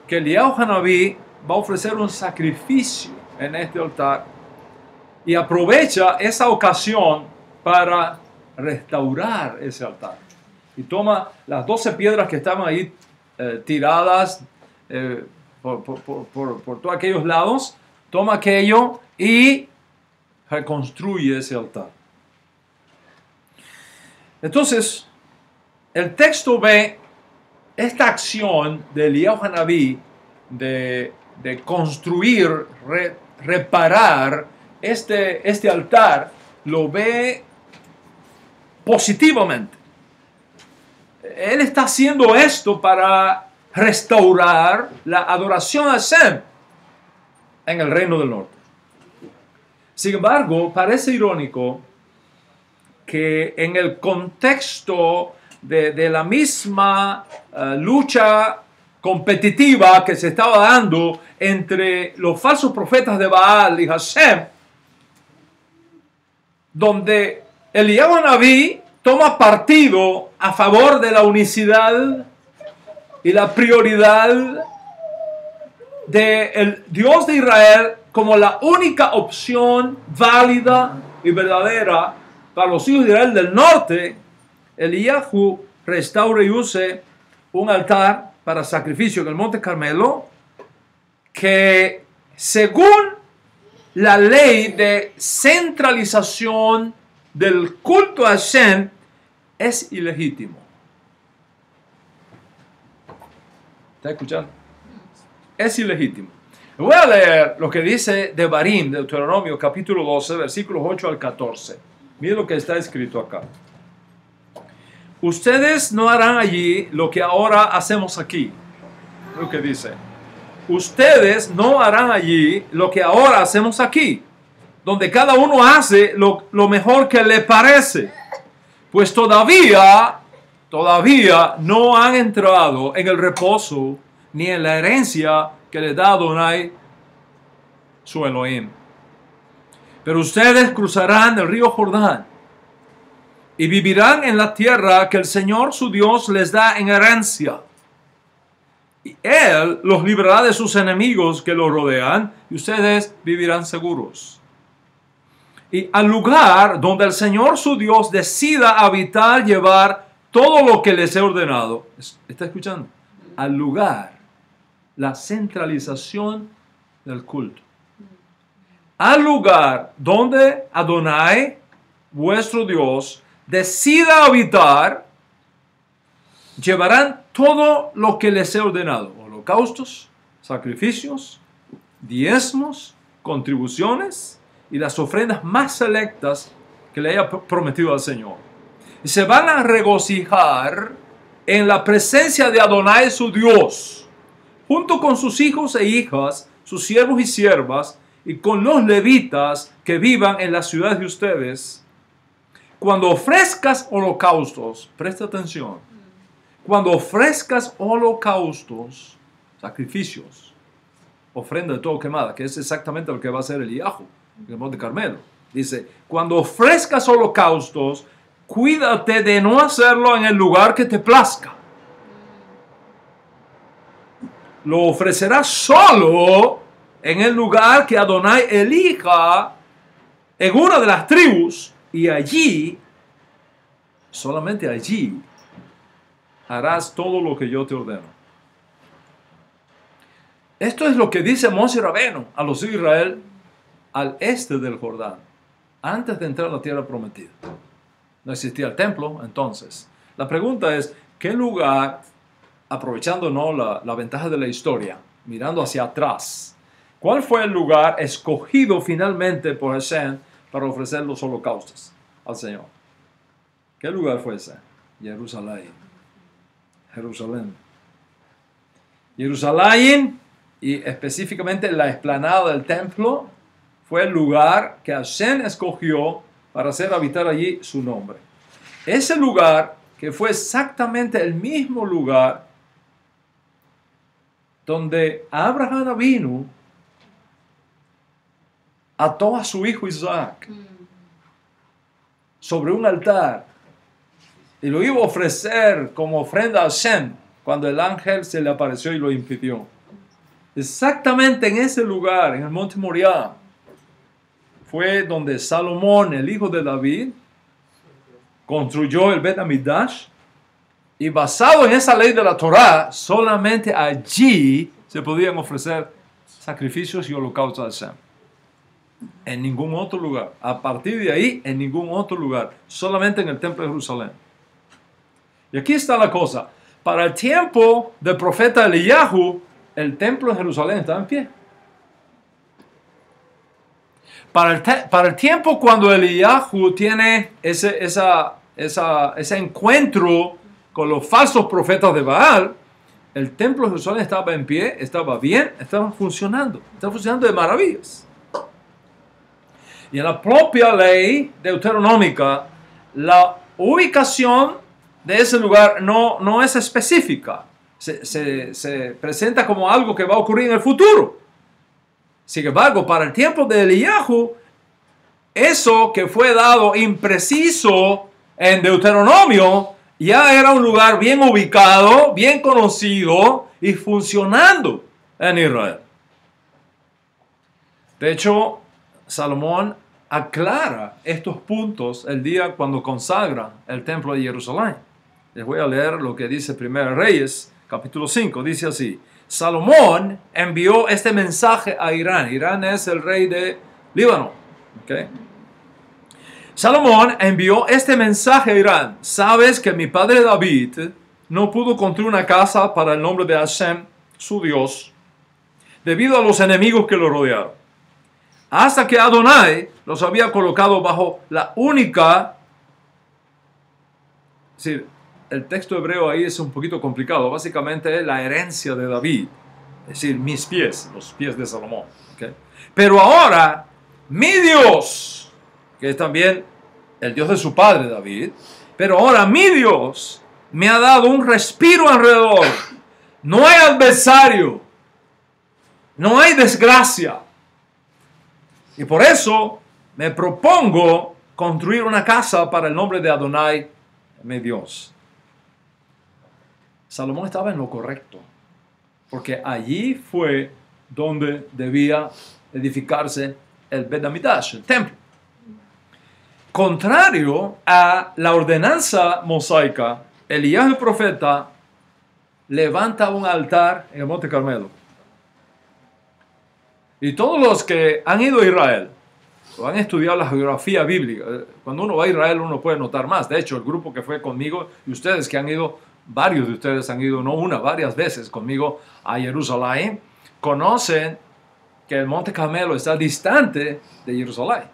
que Eliyahu Hanabí va a ofrecer un sacrificio en este altar y aprovecha esa ocasión para restaurar ese altar. Y toma las 12 piedras que estaban ahí tiradas por todos aquellos lados, toma aquello y reconstruye ese altar. Entonces, el texto ve esta acción de Eliyahu Hanabí de construir, reparar este altar, lo ve positivamente. Él está haciendo esto para restaurar la adoración a Hashem en el reino del norte. Sin embargo, parece irónico que en el contexto de la misma lucha competitiva que se estaba dando entre los falsos profetas de Baal y Hashem, donde Eliyahu Hanabí toma partido a favor de la unicidad y la prioridad del Dios de Israel como la única opción válida y verdadera para los hijos de Israel del norte. Eliyahu restaura y use un altar para sacrificio en el Monte Carmelo que según la ley de centralización del culto a Hashem es ilegítimo. ¿Está escuchando? Es ilegítimo. Voy a leer lo que dice Devarim, Deuteronomio capítulo 12, versículos 8 al 14. Miren lo que está escrito acá. Ustedes no harán allí lo que ahora hacemos aquí. Lo que dice. Ustedes no harán allí lo que ahora hacemos aquí, donde cada uno hace lo mejor que le parece. Pues todavía no han entrado en el reposo ni en la herencia que le da Adonai su Elohim. Pero ustedes cruzarán el río Jordán y vivirán en la tierra que el Señor su Dios les da en herencia. Y Él los librará de sus enemigos que los rodean y ustedes vivirán seguros. Y al lugar donde el Señor su Dios decida habitar, llevar todo lo que les he ordenado. ¿Está escuchando? Al lugar, la centralización del culto. Al lugar donde Adonai, vuestro Dios, decida habitar, llevarán todo lo que les he ordenado. Holocaustos, sacrificios, diezmos, contribuciones y las ofrendas más selectas que le haya prometido al Señor. Y se van a regocijar en la presencia de Adonai su Dios, junto con sus hijos e hijas, sus siervos y siervas, y con los levitas que vivan en las ciudades de ustedes. Cuando ofrezcas holocaustos, presta atención, cuando ofrezcas holocaustos, sacrificios, ofrenda de todo quemada, que es exactamente lo que va a hacer Eliahu en el Monte Carmelo. Dice, cuando ofrezcas holocaustos, cuídate de no hacerlo en el lugar que te plazca. Lo ofrecerás solo en el lugar que Adonai elija en una de las tribus, y allí, solamente allí, harás todo lo que yo te ordeno. Esto es lo que dice Moshe Rabbeinu a los de Israel al este del Jordán, antes de entrar a la tierra prometida. No existía el templo entonces. La pregunta es, ¿qué lugar, aprovechando la ventaja de la historia, mirando hacia atrás, cuál fue el lugar escogido finalmente por Hashem para ofrecer los holocaustos al Señor? ¿Qué lugar fue ese? Jerusalén. Jerusalén, y específicamente la explanada del templo, fue el lugar que Hashem escogió para hacer habitar allí su nombre. Ese lugar, que fue exactamente el mismo lugar donde Abraham Avinu ató a su hijo Isaac sobre un altar y lo iba a ofrecer como ofrenda a Hashem cuando el ángel se le apareció y lo impidió. Exactamente en ese lugar, en el monte Moriah, fue donde Salomón, el hijo de David, construyó el Bet Amidash, y basado en esa ley de la Torá, solamente allí se podían ofrecer sacrificios y holocaustos a Hashem. En ningún otro lugar. A partir de ahí, en ningún otro lugar. Solamente en el templo de Jerusalén. Y aquí está la cosa. Para el tiempo del profeta Eliyahu, el templo de Jerusalén estaba en pie. Para el tiempo cuando Eliyahu tiene ese encuentro con los falsos profetas de Baal, el templo de Jerusalén estaba en pie, estaba bien, estaba funcionando de maravillas. Y en la propia ley deuteronómica, la ubicación de ese lugar no es específica. Se presenta como algo que va a ocurrir en el futuro. Sin embargo, para el tiempo de Eliyahu, eso que fue dado impreciso en Deuteronomio, ya era un lugar bien ubicado, bien conocido y funcionando en Israel. De hecho, Salomón aclara estos puntos el día cuando consagra el templo de Jerusalén. Les voy a leer lo que dice 1 Reyes, capítulo 5. Dice así: Salomón envió este mensaje a Irán. Irán es el rey de Líbano. ¿Okay? Salomón envió este mensaje a Irán. Sabes que mi padre David no pudo construir una casa para el nombre de Hashem, su Dios, debido a los enemigos que lo rodearon. Hasta que Adonai los había colocado bajo la única... Es decir, el texto hebreo ahí es un poquito complicado. Básicamente es la herencia de David. Es decir, mis pies, los pies de Salomón. ¿Okay? Pero ahora, mi Dios, que es también el Dios de su padre David, pero ahora mi Dios me ha dado un respiro alrededor. No hay adversario. No hay desgracia. Y por eso me propongo construir una casa para el nombre de Adonai, mi Dios. Salomón estaba en lo correcto, porque allí fue donde debía edificarse el Bet Hamikdash, el templo. Contrario a la ordenanza mosaica, Elías el profeta levanta un altar en el Monte Carmelo. Y todos los que han ido a Israel o han estudiado la geografía bíblica, cuando uno va a Israel uno puede notar más. De hecho, el grupo que fue conmigo y ustedes que han ido, varios de ustedes han ido, no una, varias veces conmigo a Jerusalén, conocen que el Monte Carmelo está distante de Jerusalén.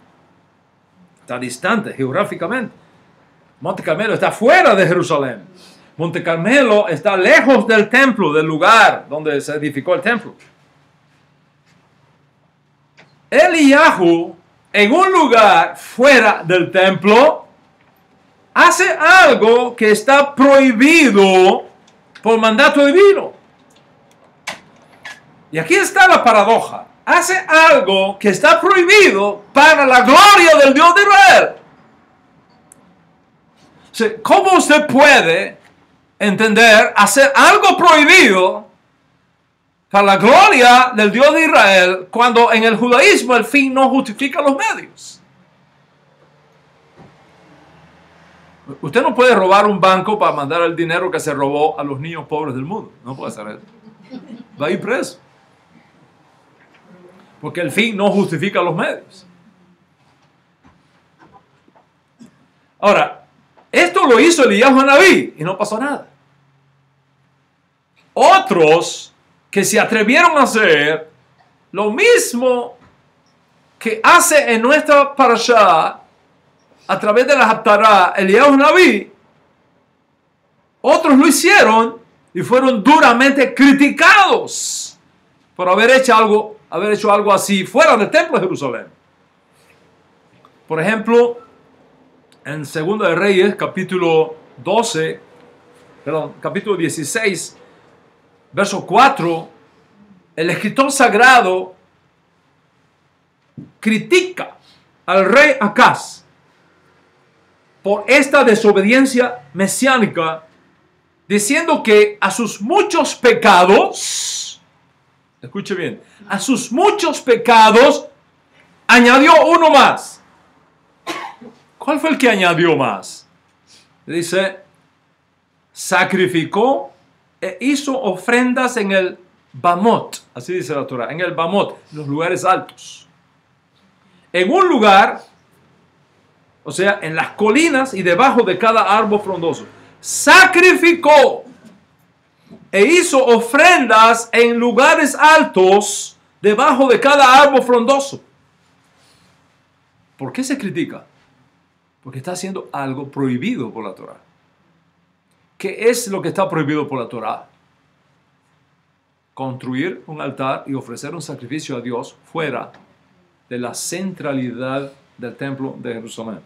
Está distante geográficamente. Monte Carmelo está fuera de Jerusalén. Monte Carmelo está lejos del templo, del lugar donde se edificó el templo. Eliyahu, en un lugar fuera del templo, hace algo que está prohibido por mandato divino. Y aquí está la paradoja. Hace algo que está prohibido para la gloria del Dios de Israel. O sea, ¿cómo usted puede entender hacer algo prohibido para la gloria del Dios de Israel cuando en el judaísmo el fin no justifica los medios? Usted no puede robar un banco para mandar el dinero que se robó a los niños pobres del mundo. No puede hacer eso. Va a ir preso. Porque el fin no justifica los medios. Ahora, esto lo hizo Elías Hanabí y no pasó nada. Otros que se atrevieron a hacer lo mismo que hace en nuestra parashá a través de la Haftará Elías Hanabí, otros lo hicieron y fueron duramente criticados por haber hecho algo así fuera del templo de Jerusalén. Por ejemplo, en 2 de Reyes, capítulo 16, verso 4, el escritor sagrado critica al rey Acaz por esta desobediencia mesiánica, diciendo que a sus muchos pecados, escuche bien, a sus muchos pecados añadió uno más. ¿Cuál fue el que añadió más? Dice, sacrificó e hizo ofrendas en el Bamot, así dice la Torah, en el Bamot, en los lugares altos. En un lugar, o sea, en las colinas y debajo de cada árbol frondoso. Sacrificó e hizo ofrendas en lugares altos debajo de cada árbol frondoso. ¿Por qué se critica? Porque está haciendo algo prohibido por la Torah. ¿Qué es lo que está prohibido por la Torah? Construir un altar y ofrecer un sacrificio a Dios fuera de la centralidad del templo de Jerusalén.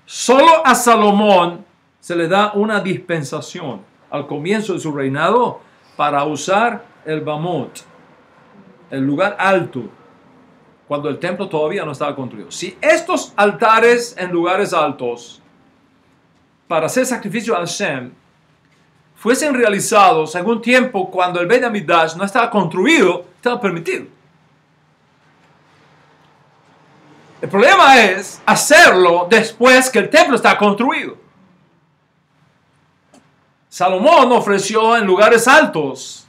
Solo a Salomón se le da una dispensación al comienzo de su reinado para usar el Bamot, el lugar alto, cuando el templo todavía no estaba construido. Si estos altares en lugares altos para hacer sacrificio a Hashem fuesen realizados en un tiempo cuando el Bet Hamikdash no estaba construido, estaba permitido. El problema es hacerlo después que el templo está construido. Salomón ofreció en lugares altos,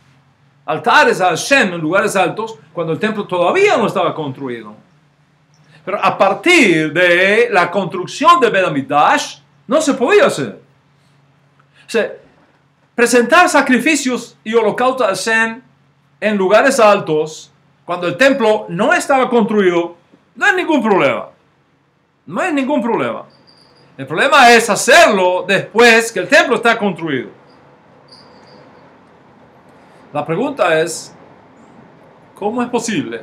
altares a Hashem en lugares altos, cuando el templo todavía no estaba construido. Pero a partir de la construcción de Bet HaMikdash, no se podía hacer. O sea, presentar sacrificios y holocaustos a Hashem en lugares altos, cuando el templo no estaba construido, no hay ningún problema. No hay ningún problema. El problema es hacerlo después que el templo está construido. La pregunta es, ¿cómo es posible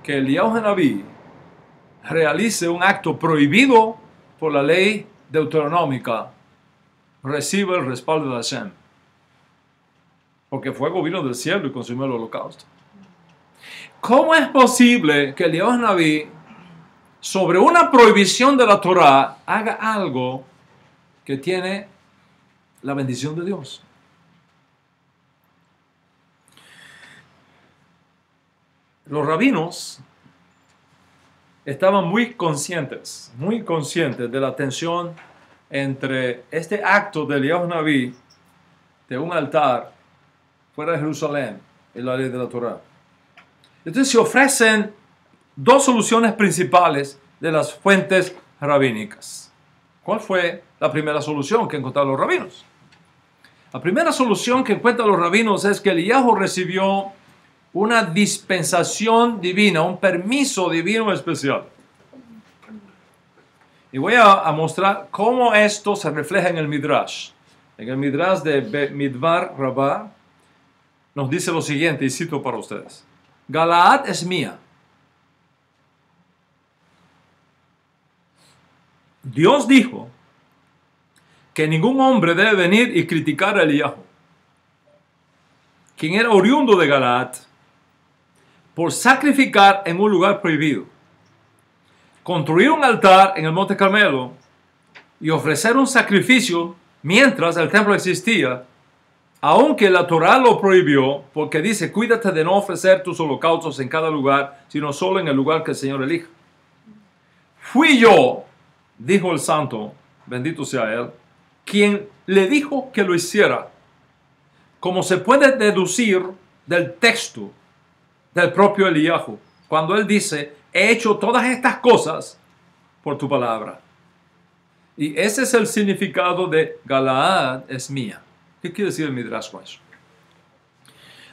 que Eliyahu Hanabí realice un acto prohibido por la ley deuteronómica, reciba el respaldo de Hashem? Porque fuego vino del cielo y consumió el holocausto. ¿Cómo es posible que Eliyahu Hanabí, sobre una prohibición de la Torah, haga algo que tiene la bendición de Dios? Los rabinos estaban muy conscientes de la tensión entre este acto de Eliyahu Hanabí de un altar fuera de Jerusalén y la ley de la Torah. Entonces se ofrecen dos soluciones principales de las fuentes rabínicas. ¿Cuál fue la primera solución que encontraron los rabinos? La primera solución que encuentran los rabinos es que Eliyahu recibió una dispensación divina, un permiso divino especial. Y voy a mostrar cómo esto se refleja en el Midrash. En el Midrash de Midbar Rabbah nos dice lo siguiente, y cito para ustedes. Galaad es mía. Dios dijo que ningún hombre debe venir y criticar a Eliyahu, quien era oriundo de Galaad, por sacrificar en un lugar prohibido, construir un altar en el Monte Carmelo y ofrecer un sacrificio mientras el templo existía, aunque la Torah lo prohibió, porque dice, cuídate de no ofrecer tus holocaustos en cada lugar, sino solo en el lugar que el Señor elija. Fui yo, dijo el santo, bendito sea él, quien le dijo que lo hiciera, como se puede deducir del texto del propio Eliyahu, cuando él dice, he hecho todas estas cosas por tu palabra. Y ese es el significado de Galaad es mía. ¿Qué quiere decir el Midrash con eso?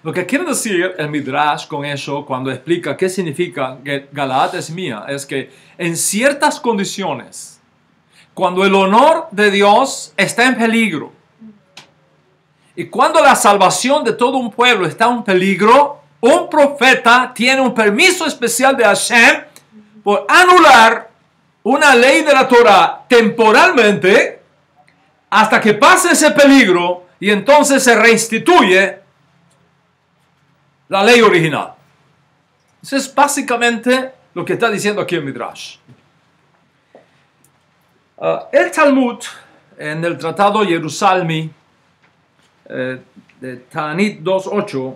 Lo que quiere decir el Midrash con eso, cuando explica qué significa que Galaad es mía, es que en ciertas condiciones, cuando el honor de Dios está en peligro, y cuando la salvación de todo un pueblo está en peligro, un profeta tiene un permiso especial de Hashem por anular una ley de la Torah temporalmente hasta que pase ese peligro y entonces se reinstituye la ley original. Eso es básicamente lo que está diciendo aquí el Midrash. El Talmud, en el Tratado Jerusalmi de Ta'anit 2.8,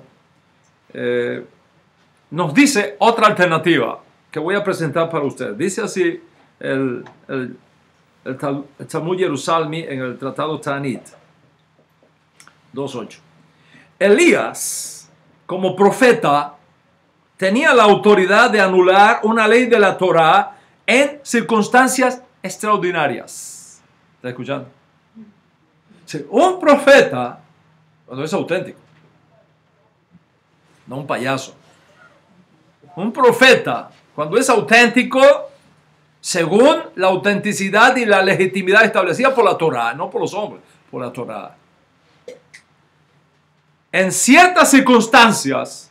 nos dice otra alternativa que voy a presentar para ustedes. Dice así el Talmud Jerusalmi en el Tratado Ta'anit 2.8. Elías, como profeta, tenía la autoridad de anular una ley de la Torah en circunstancias extraordinarias. ¿Está escuchando? Sí, un profeta, cuando es auténtico, no un payaso. Un profeta, cuando es auténtico, según la autenticidad y la legitimidad establecida por la Torah, no por los hombres, por la Torah. En ciertas circunstancias,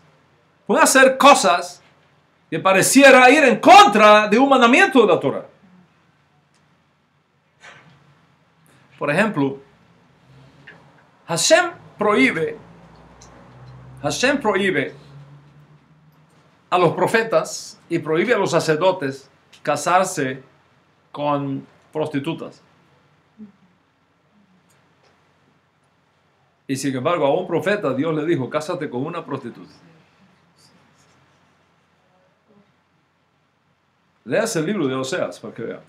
puede hacer cosas que pareciera ir en contra de un mandamiento de la Torah. Por ejemplo, Hashem prohíbe a los profetas y prohíbe a los sacerdotes casarse con prostitutas. Y sin embargo, a un profeta Dios le dijo, cásate con una prostituta. Leas el libro de Oseas para que vean.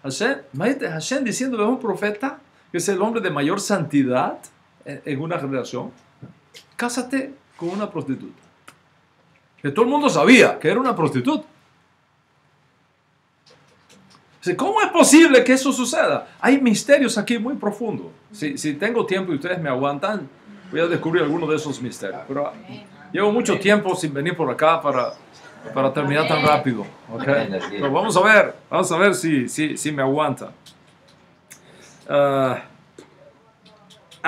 Hashem diciéndole a un profeta, que es el hombre de mayor santidad en una generación, cásate con una prostituta. Que todo el mundo sabía que era una prostituta. ¿Cómo es posible que eso suceda? Hay misterios aquí muy profundos. Si tengo tiempo y ustedes me aguantan, voy a descubrir algunos de esos misterios. Pero llevo mucho tiempo sin venir por acá para terminar tan rápido. ¿Okay? Pero vamos a ver si me aguantan. A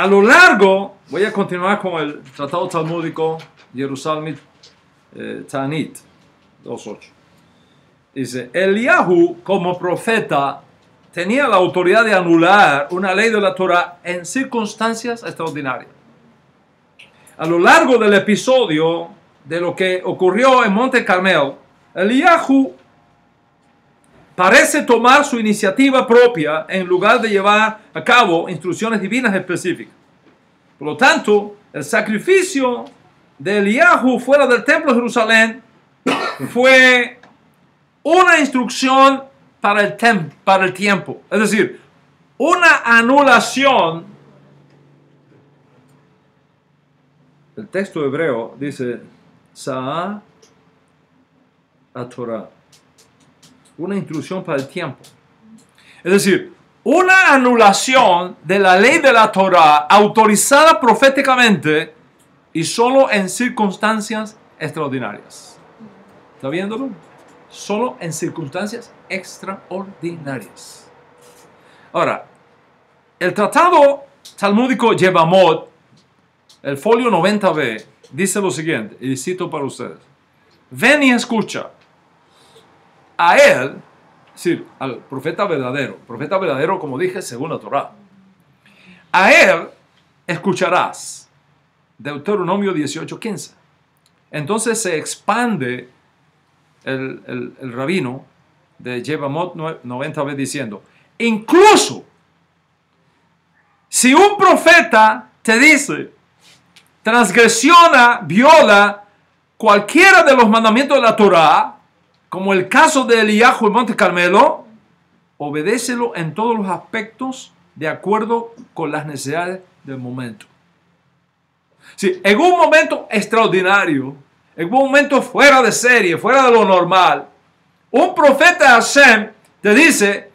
lo largo, voy a continuar con el Tratado Talmúdico Jerusalem Tanit 2.8. Dice, Eliyahu como profeta tenía la autoridad de anular una ley de la Torah en circunstancias extraordinarias. A lo largo del episodio de lo que ocurrió en Monte Carmel, Eliyahu parece tomar su iniciativa propia en lugar de llevar a cabo instrucciones divinas específicas. Por lo tanto, el sacrificio de Eliyahu fuera del templo de Jerusalén fue una instrucción para el tiempo. Es decir, una anulación. El texto hebreo dice, Sa'a a Torah. Una instrucción para el tiempo. Es decir, una anulación de la ley de la Torah autorizada proféticamente y solo en circunstancias extraordinarias. ¿Está viéndolo? Solo en circunstancias extraordinarias. Ahora, el tratado talmúdico Yevamot, el folio 90b, dice lo siguiente, y cito para ustedes. Ven y escucha. A él, es decir, al profeta verdadero, como dije, según la Torah. A él escucharás. Deuteronomio 18:15. Entonces se expande el rabino de Yevamot 90b diciendo, incluso si un profeta te dice, transgresiona, viola cualquiera de los mandamientos de la Torah, como el caso de Eliyahu en Monte Carmelo, obedécelo en todos los aspectos de acuerdo con las necesidades del momento. Sí, en un momento extraordinario, en un momento fuera de serie, fuera de lo normal, un profeta de Hashem te dice,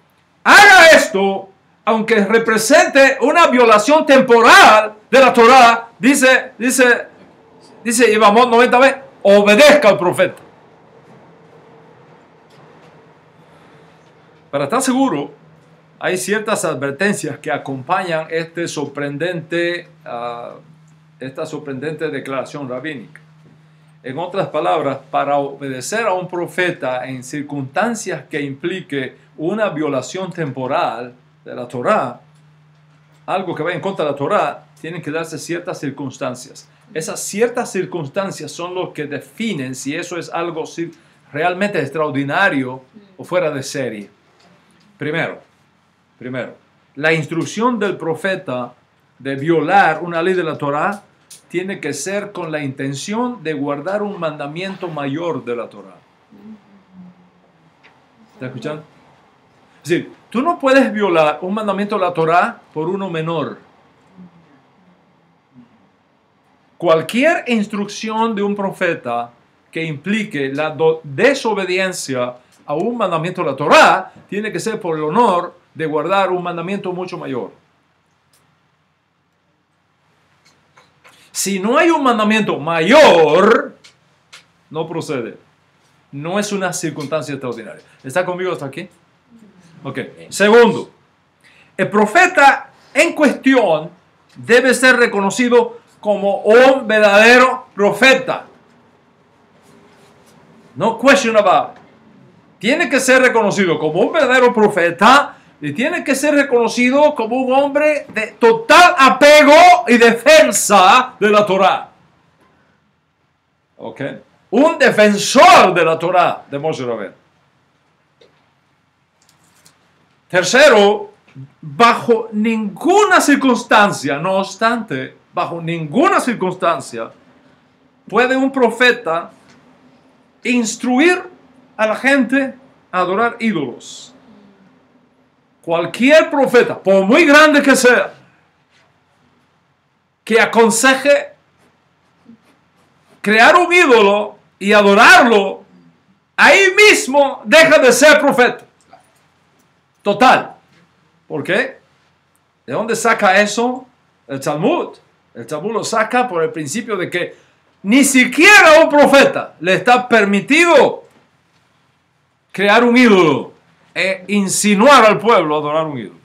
haga esto, aunque represente una violación temporal de la Torah, dice Yevamot 90b, obedezca al profeta. Para estar seguro, hay ciertas advertencias que acompañan esta sorprendente declaración rabínica. En otras palabras, para obedecer a un profeta en circunstancias que implique una violación temporal de la Torah, algo que va en contra de la Torah, tienen que darse ciertas circunstancias. Esas ciertas circunstancias son lo que definen si eso es algo realmente extraordinario o fuera de serie. Primero, la instrucción del profeta de violar una ley de la Torah tiene que ser con la intención de guardar un mandamiento mayor de la Torah. ¿Está escuchando? Es decir, tú no puedes violar un mandamiento de la Torah por uno menor. Cualquier instrucción de un profeta que implique la desobediencia a un mandamiento de la Torah tiene que ser por el honor de guardar un mandamiento mucho mayor. Si no hay un mandamiento mayor, no procede. No es una circunstancia extraordinaria. ¿Está conmigo hasta aquí? Ok. Segundo, el profeta en cuestión debe ser reconocido como un verdadero profeta. No question about it. Tiene que ser reconocido como un verdadero profeta y tiene que ser reconocido como un hombre de total apego y defensa de la Torah. ¿Ok? Un defensor de la Torah de Moshe Rabbeinu. Tercero, bajo ninguna circunstancia, no obstante, bajo ninguna circunstancia, puede un profeta instruir a la gente a adorar ídolos. cualquier profeta, por muy grande que sea, que aconseje crear un ídolo y adorarlo, ahí mismo deja de ser profeta. Total. ¿Por qué? ¿De dónde saca eso el Talmud? El Talmud lo saca por el principio de que ni siquiera a un profeta le está permitido crear un ídolo e insinuar al pueblo a adorar un ídolo.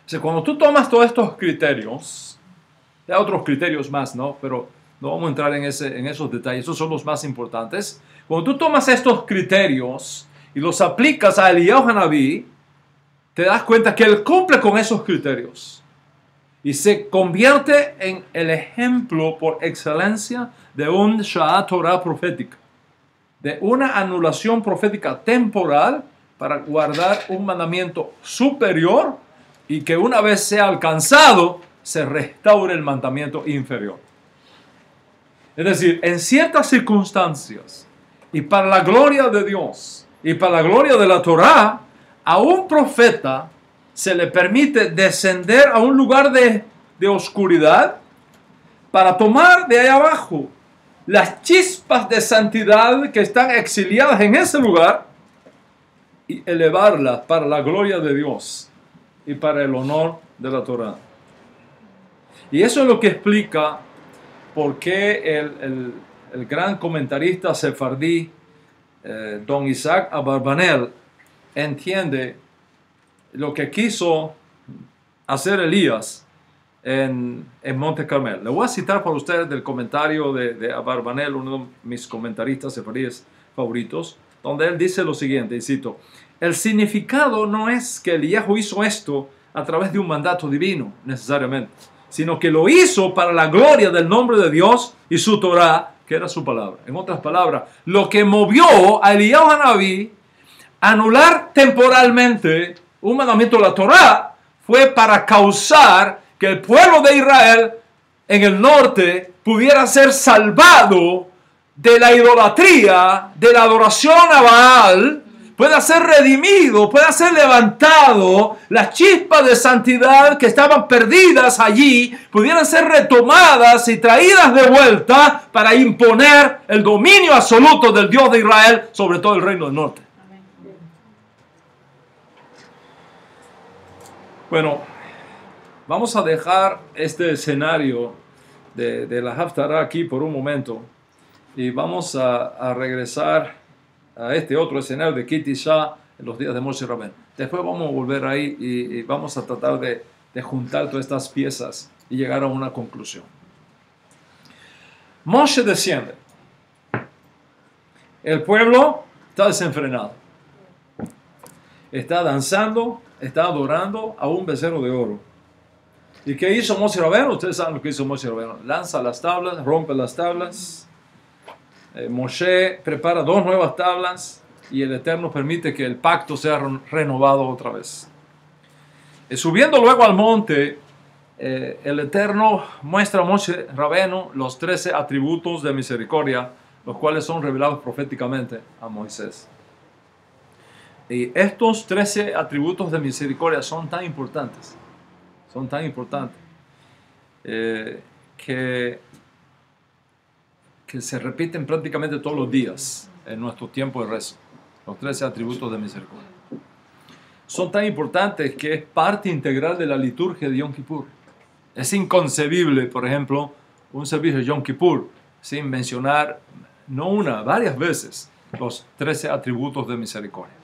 O sea, cuando tú tomas todos estos criterios, hay otros criterios más, ¿no? Pero no vamos a entrar en esos detalles, esos son los más importantes. Cuando tú tomas estos criterios y los aplicas a Eliyahu Hanabí, te das cuenta que él cumple con esos criterios y se convierte en el ejemplo por excelencia de un Sha'at Torah profética, de una anulación profética temporal para guardar un mandamiento superior y que una vez sea alcanzado, se restaure el mandamiento inferior. Es decir, en ciertas circunstancias y para la gloria de Dios y para la gloria de la Torah, a un profeta se le permite descender a un lugar de oscuridad para tomar de ahí abajo las chispas de santidad que están exiliadas en ese lugar y elevarlas para la gloria de Dios y para el honor de la Torah. Y eso es lo que explica por qué el gran comentarista sefardí don Isaac Abarbanel entiende lo que quiso hacer Elías en Monte Carmel. Le voy a citar para ustedes del comentario de Abarbanel, uno de mis comentaristas sefardíes favoritos, donde él dice lo siguiente, y cito: el significado no es que Eliyahu hizo esto a través de un mandato divino, necesariamente, sino que lo hizo para la gloria del nombre de Dios y su Torah, que era su palabra. En otras palabras, lo que movió a Eliyahu Hanabí a anular temporalmente un mandamiento de la Torah fue para causar que el pueblo de Israel en el norte pudiera ser salvado de la idolatría, de la adoración a Baal, pueda ser redimido, pueda ser levantado, las chispas de santidad que estaban perdidas allí pudieran ser retomadas y traídas de vuelta para imponer el dominio absoluto del Dios de Israel sobre todo el reino del norte. Bueno, vamos a dejar este escenario de la Haftarah aquí por un momento y vamos a regresar a este otro escenario de Ki Tisha en los días de Moshe Rabbeinu. Después vamos a volver ahí y vamos a tratar de juntar todas estas piezas y llegar a una conclusión. Moshe desciende. El pueblo está desenfrenado. Está danzando, está adorando a un becerro de oro. ¿Y qué hizo Moshe Rabbeinu? Ustedes saben lo que hizo Moshe Rabbeinu. Lanza las tablas, rompe las tablas. Moshe prepara 2 nuevas tablas y el Eterno permite que el pacto sea renovado otra vez. Subiendo luego al monte, el Eterno muestra a Moshe Rabbeinu los 13 atributos de misericordia, los cuales son revelados proféticamente a Moisés. Y estos 13 atributos de misericordia son tan importantes, que se repiten prácticamente todos los días en nuestro tiempo de rezo. Los 13 atributos de misericordia. Son tan importantes que es parte integral de la liturgia de Yom Kippur. Es inconcebible, por ejemplo, un servicio de Yom Kippur sin mencionar, no una, varias veces, los 13 atributos de misericordia.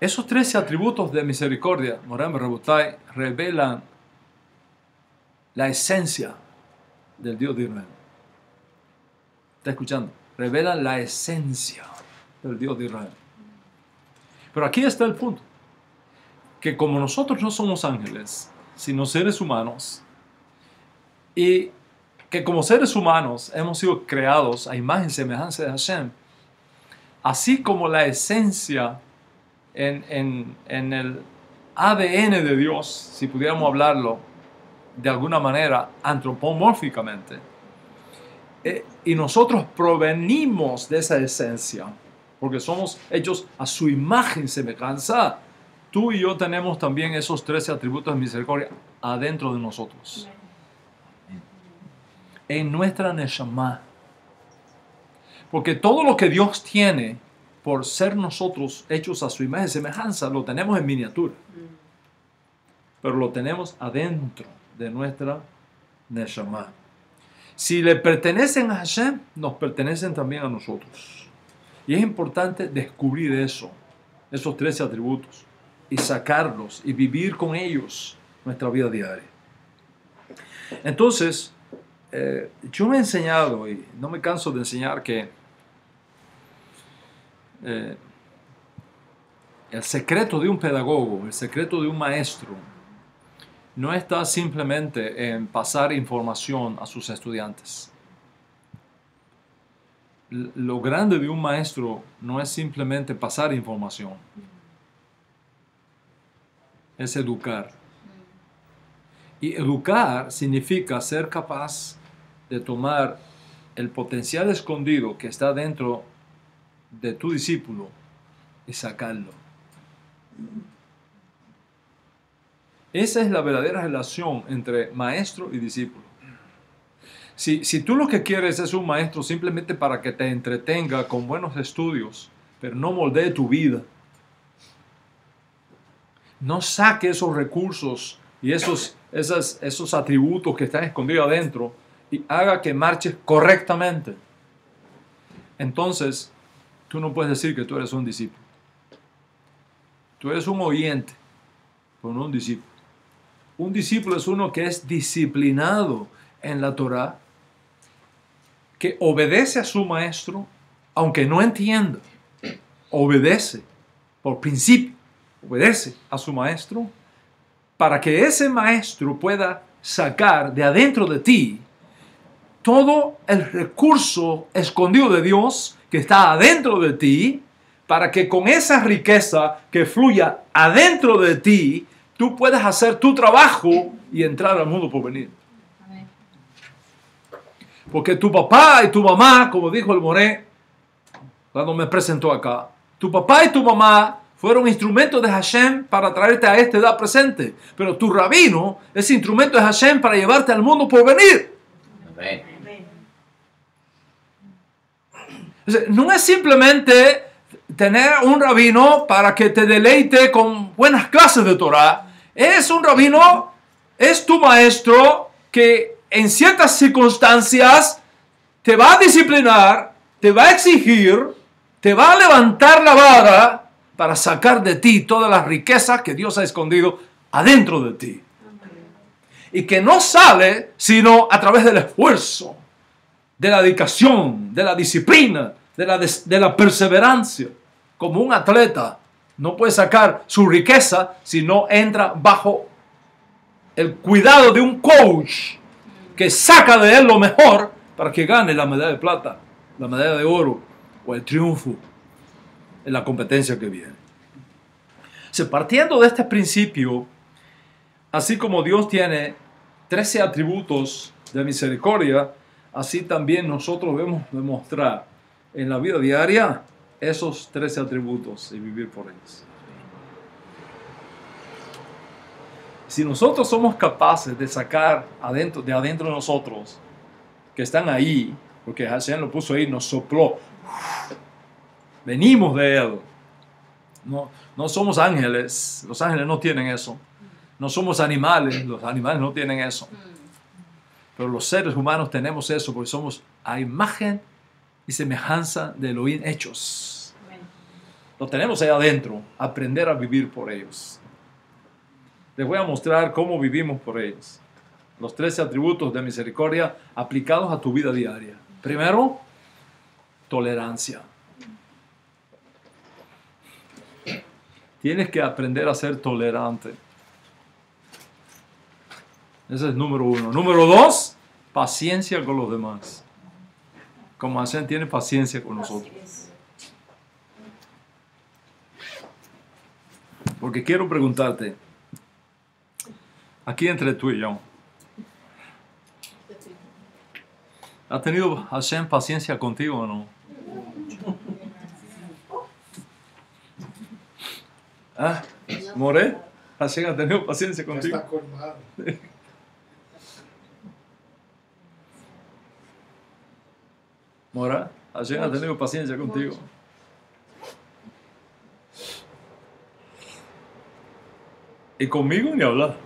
Esos 13 atributos de misericordia, Moram Rabotai, revelan la esencia del Dios de Israel. ¿Está escuchando? Revelan la esencia del Dios de Israel. Pero aquí está el punto. Que como nosotros no somos ángeles, sino seres humanos, y que como seres humanos hemos sido creados a imagen y semejanza de Hashem, así como la esencia en el ADN de Dios, si pudiéramos hablarlo de alguna manera antropomórficamente, y nosotros provenimos de esa esencia, porque somos hechos a su imagen y semejanza. Tú y yo tenemos también esos 13 atributos de misericordia adentro de nosotros. En nuestra neshama. Porque todo lo que Dios tiene por ser nosotros hechos a su imagen y semejanza, lo tenemos en miniatura. Pero lo tenemos adentro de nuestra neshama. Si le pertenecen a Hashem, nos pertenecen también a nosotros. Y es importante descubrir eso, esos 13 atributos, y sacarlos y vivir con ellos nuestra vida diaria. Entonces, yo me he enseñado, y no me canso de enseñar, que el secreto de un pedagogo, el secreto de un maestro, no está simplemente en pasar información a sus estudiantes. Lo grande de un maestro no es simplemente pasar información, es educar. Y educar significa ser capaz de tomar el potencial escondido que está dentro de tu discípulo y sacarlo. Esa es la verdadera relación entre maestro y discípulo. Si tú lo que quieres es un maestro simplemente para que te entretenga con buenos estudios, pero no moldee tu vida, no saque esos recursos y esos atributos que están escondidos adentro y haga que marches correctamente, entonces tú no puedes decir que tú eres un discípulo. Tú eres un oyente, pero no un discípulo. Un discípulo es uno que es disciplinado en la Torá, que obedece a su maestro, aunque no entienda. Obedece por principio, obedece a su maestro, para que ese maestro pueda sacar de adentro de ti todo el recurso escondido de Dios que está adentro de ti, para que con esa riqueza que fluya adentro de ti, tú puedas hacer tu trabajo y entrar al mundo por venir. Porque tu papá y tu mamá, como dijo el Moré, cuando me presentó acá, tu papá y tu mamá fueron instrumentos de Hashem para traerte a esta edad presente. Pero tu rabino es instrumento de Hashem para llevarte al mundo por venir. Amén. No es simplemente tener un rabino para que te deleite con buenas clases de Torah. Es un rabino, es tu maestro que en ciertas circunstancias te va a disciplinar, te va a exigir, te va a levantar la vara para sacar de ti todas las riquezas que Dios ha escondido adentro de ti. Y que no sale sino a través del esfuerzo, de la dedicación, de la disciplina, de la perseverancia. Como un atleta no puede sacar su riqueza si no entra bajo el cuidado de un coach que saca de él lo mejor para que gane la medalla de plata, la medalla de oro o el triunfo en la competencia que viene. Partiendo de este principio, así como Dios tiene 13 atributos de misericordia, así también nosotros debemos demostrar en la vida diaria esos 13 atributos y vivir por ellos. Si nosotros somos capaces de sacar de adentro de nosotros, que están ahí, porque Hashem lo puso ahí, nos sopló, venimos de Él. No somos ángeles, los ángeles no tienen eso. No somos animales, los animales no tienen eso. Pero los seres humanos tenemos eso porque somos a imagen y semejanza de Elohim hechos. Lo tenemos ahí adentro, aprender a vivir por ellos. Les voy a mostrar cómo vivimos por ellos. Los 13 atributos de misericordia aplicados a tu vida diaria. Primero, tolerancia. Tienes que aprender a ser tolerante. Ese es número 1. Número 2, paciencia con los demás. Como Hashem tiene paciencia con nosotros. Porque quiero preguntarte, aquí entre tú y yo, ¿ha tenido Hashem paciencia contigo o no? ¿Ah? ¿Moré? Hashem ha tenido paciencia contigo. Está colmado. Mora, Hashem ha tenido paciencia contigo. Y conmigo ni hablar.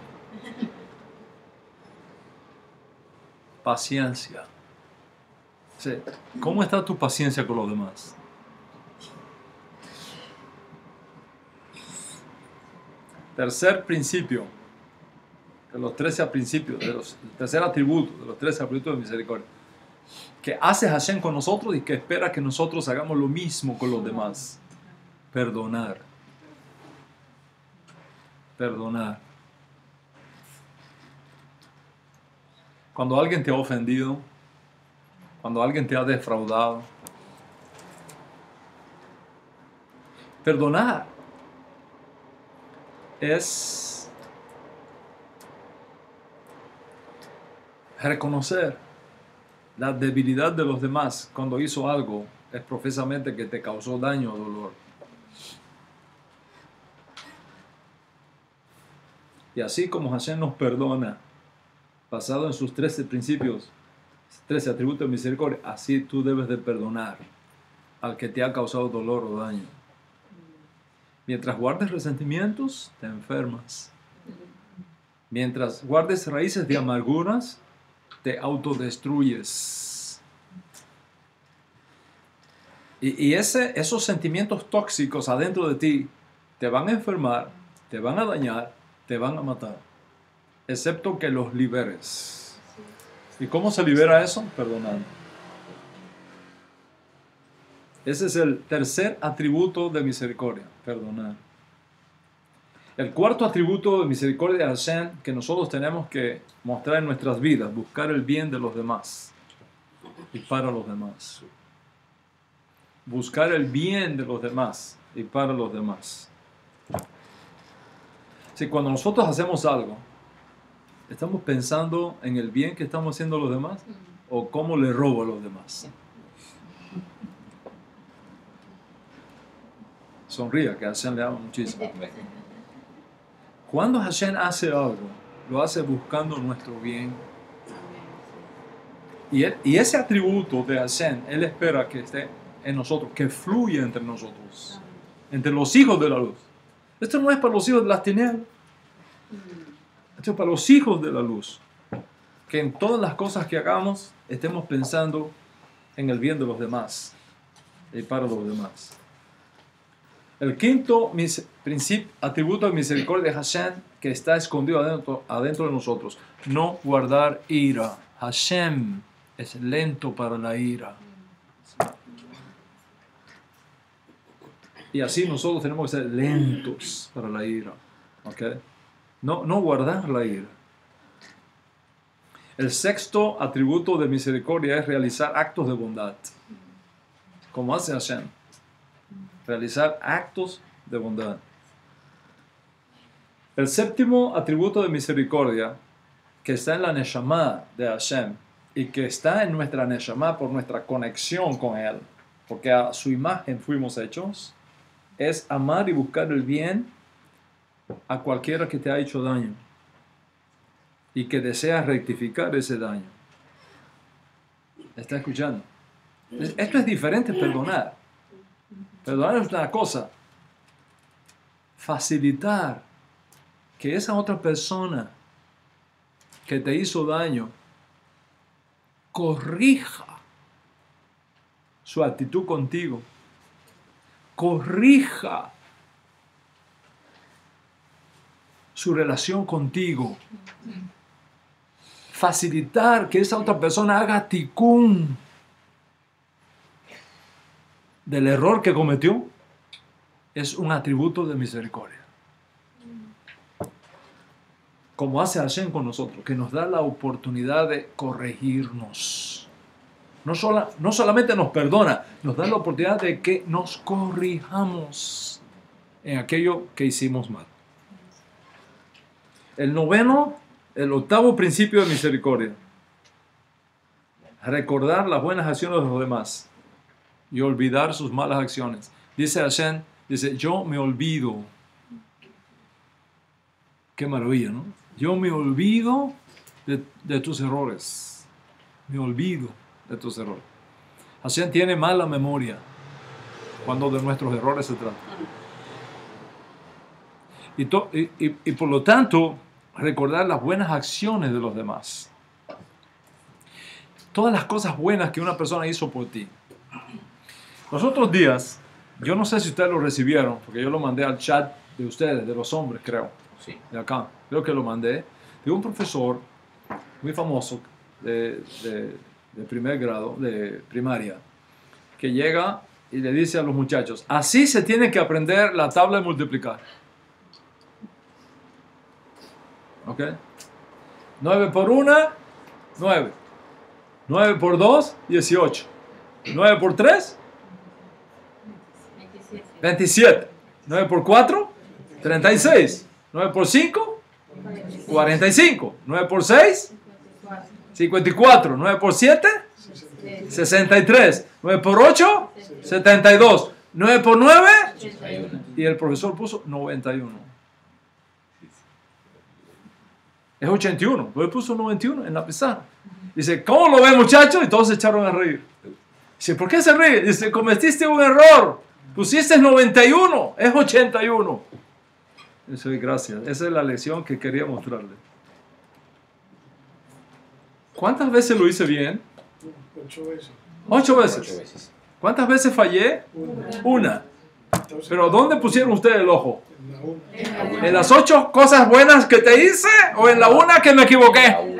Paciencia. Sí. ¿Cómo está tu paciencia con los demás? Tercer principio, de los 13 principios, el tercer atributo, de los 13 atributos de misericordia, que hace Hashem con nosotros y que espera que nosotros hagamos lo mismo con los demás. Perdonar. Perdonar. Cuando alguien te ha ofendido, cuando alguien te ha defraudado, perdonar es reconocer la debilidad de los demás cuando hizo algo es profesamente que te causó daño o dolor. Y así como Hashem nos perdona, basado en sus 13 principios, 13 atributos de misericordia, así tú debes de perdonar al que te ha causado dolor o daño. Mientras guardes resentimientos, te enfermas. Mientras guardes raíces de amarguras, te autodestruyes. Y esos sentimientos tóxicos adentro de ti te van a enfermar, te van a dañar, te van a matar. Excepto que los liberes. ¿Y cómo se libera eso? Perdonando. Ese es el tercer atributo de misericordia, perdonar. El cuarto atributo de misericordia de Hashem que nosotros tenemos que mostrar en nuestras vidas, buscar el bien de los demás y para los demás. Buscar el bien de los demás y para los demás. Si cuando nosotros hacemos algo, ¿estamos pensando en el bien que estamos haciendo a los demás o cómo le robo a los demás? Sonría, que Hashem le ama muchísimo. Cuando Hashem hace algo, lo hace buscando nuestro bien. Y ese atributo de Hashem, Él espera que esté en nosotros, que fluya entre nosotros, entre los hijos de la luz. Esto no es para los hijos de las tinieblas. Esto es para los hijos de la luz. Que en todas las cosas que hagamos, estemos pensando en el bien de los demás y para los demás. El quinto atributo de misericordia de Hashem que está escondido adentro de nosotros. No guardar ira. Hashem es lento para la ira. Y así nosotros tenemos que ser lentos para la ira. ¿Okay? No guardar la ira. El sexto atributo de misericordia es realizar actos de bondad. Como hace Hashem. Realizar actos de bondad. El séptimo atributo de misericordia, que está en la Neshama de Hashem, y que está en nuestra Neshama por nuestra conexión con Él, porque a su imagen fuimos hechos, es amar y buscar el bien a cualquiera que te ha hecho daño y que desea rectificar ese daño. ¿Está escuchando? Esto es diferente de perdonar. Perdonar es una cosa. Facilitar que esa otra persona que te hizo daño corrija su actitud contigo. Corrija su relación contigo. Facilitar que esa otra persona haga tikún del error que cometió es un atributo de misericordia. Como hace Hashem con nosotros, que nos da la oportunidad de corregirnos. No solamente nos perdona, nos da la oportunidad de que nos corrijamos en aquello que hicimos mal. El octavo principio de misericordia. Recordar las buenas acciones de los demás y olvidar sus malas acciones. Dice Hashem, yo me olvido Qué maravilla, ¿no? Yo me olvido de tus errores. Me olvido de tus errores. Hashem tiene mala memoria cuando de nuestros errores se trata. Y por lo tanto, recordar las buenas acciones de los demás. Todas las cosas buenas que una persona hizo por ti. Los otros días, yo no sé si ustedes lo recibieron, porque yo lo mandé al chat de ustedes, de los hombres, creo. Sí. De acá. Creo que lo mandé. De un profesor muy famoso de primer grado, de primaria, que llega y le dice a los muchachos, así se tiene que aprender la tabla de multiplicar. ¿Ok? 9 por 1, 9. 9 por 2, 18. 9 por 3, 27. 9 por 4, 36. 9 por 5, 45. 9 por 6, 54. 9 por 7, 63. 9 por 8, 72. 9 por 9, y el profesor puso 91. Es 81, pero él puso 91 en la pizarra. Dice, ¿cómo lo ven, muchachos? Y todos se echaron a reír. Dice, ¿por qué se ríe? Dice, cometiste un error. Pusiste 91, es 81. Dice, gracias. Esa es la lección que quería mostrarle. ¿Cuántas veces lo hice bien? 8 veces. 8 veces. 8 veces. ¿Cuántas veces fallé? Una. Entonces, Pero ¿dónde pusieron ustedes el ojo? en la una. ¿En las 8 cosas buenas que te hice o en la una que me equivoqué?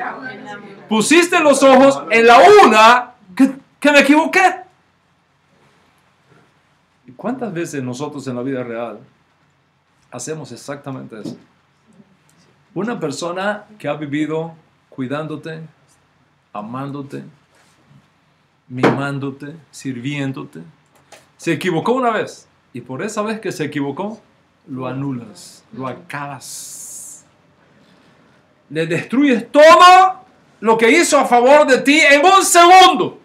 Pusiste los ojos en la una que me equivoqué. ¿Y cuántas veces nosotros en la vida real hacemos exactamente eso? Una persona que ha vivido cuidándote, amándote, mimándote, sirviéndote, se equivocó una vez y por esa vez que se equivocó, lo anulas, lo acabas. Le destruyes todo lo que hizo a favor de ti en un segundo.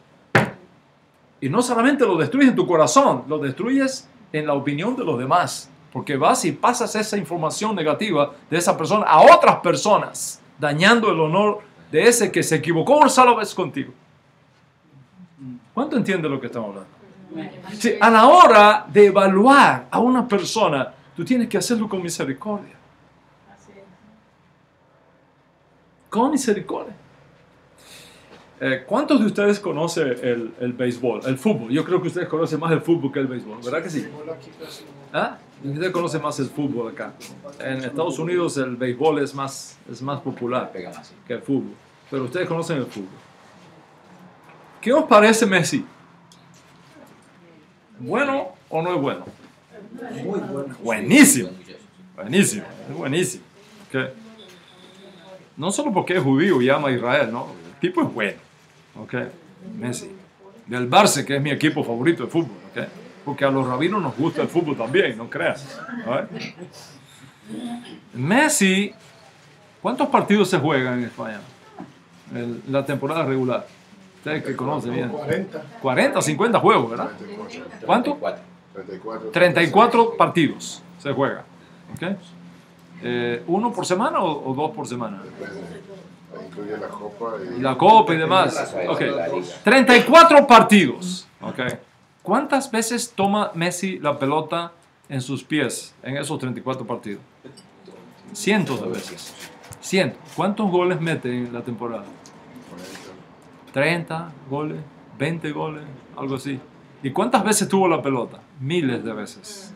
Y no solamente lo destruyes en tu corazón, lo destruyes en la opinión de los demás. Porque vas y pasas esa información negativa de esa persona a otras personas, dañando el honor de ese que se equivocó una sola vez contigo. ¿Cuánto entiende lo que estamos hablando? Sí, a la hora de evaluar a una persona, tú tienes que hacerlo con misericordia. Con misericordia. ¿Cuántos de ustedes conocen el béisbol, el fútbol? Yo creo que ustedes conocen más el fútbol que el béisbol, ¿verdad que sí? ¿Ah? Ustedes conocen más el fútbol acá. En Estados Unidos el béisbol es más popular Pega más. que el fútbol. Pero ustedes conocen el fútbol. ¿Qué os parece Messi? ¿Bueno o no es bueno? Muy bueno. Buenísimo. Buen muchacho. Buenísimo. Es buenísimo. ¿Ok? No solo porque es judío y ama a Israel, ¿no? El tipo es bueno. ¿Ok? Messi. Del Barça, que es mi equipo favorito de fútbol. ¿Ok? Porque a los rabinos nos gusta el fútbol también, no creas. ¿Vale? Messi, ¿cuántos partidos se juegan en España? En la temporada regular. Ustedes que conocen bien. 40. 40, 50 juegos, ¿verdad? 34. ¿Cuánto? 34. 34 partidos se juega. ¿Ok? ¿Uno por semana o 2 por semana? Depende. Ahí incluye la copa y La copa y demás. Ok. 34 partidos. Ok. ¿Cuántas veces toma Messi la pelota en sus pies en esos 34 partidos? Cientos de veces. Cientos. ¿Cuántos goles mete en la temporada? 30 goles, 20 goles, algo así. ¿Y cuántas veces tuvo la pelota? Miles de veces.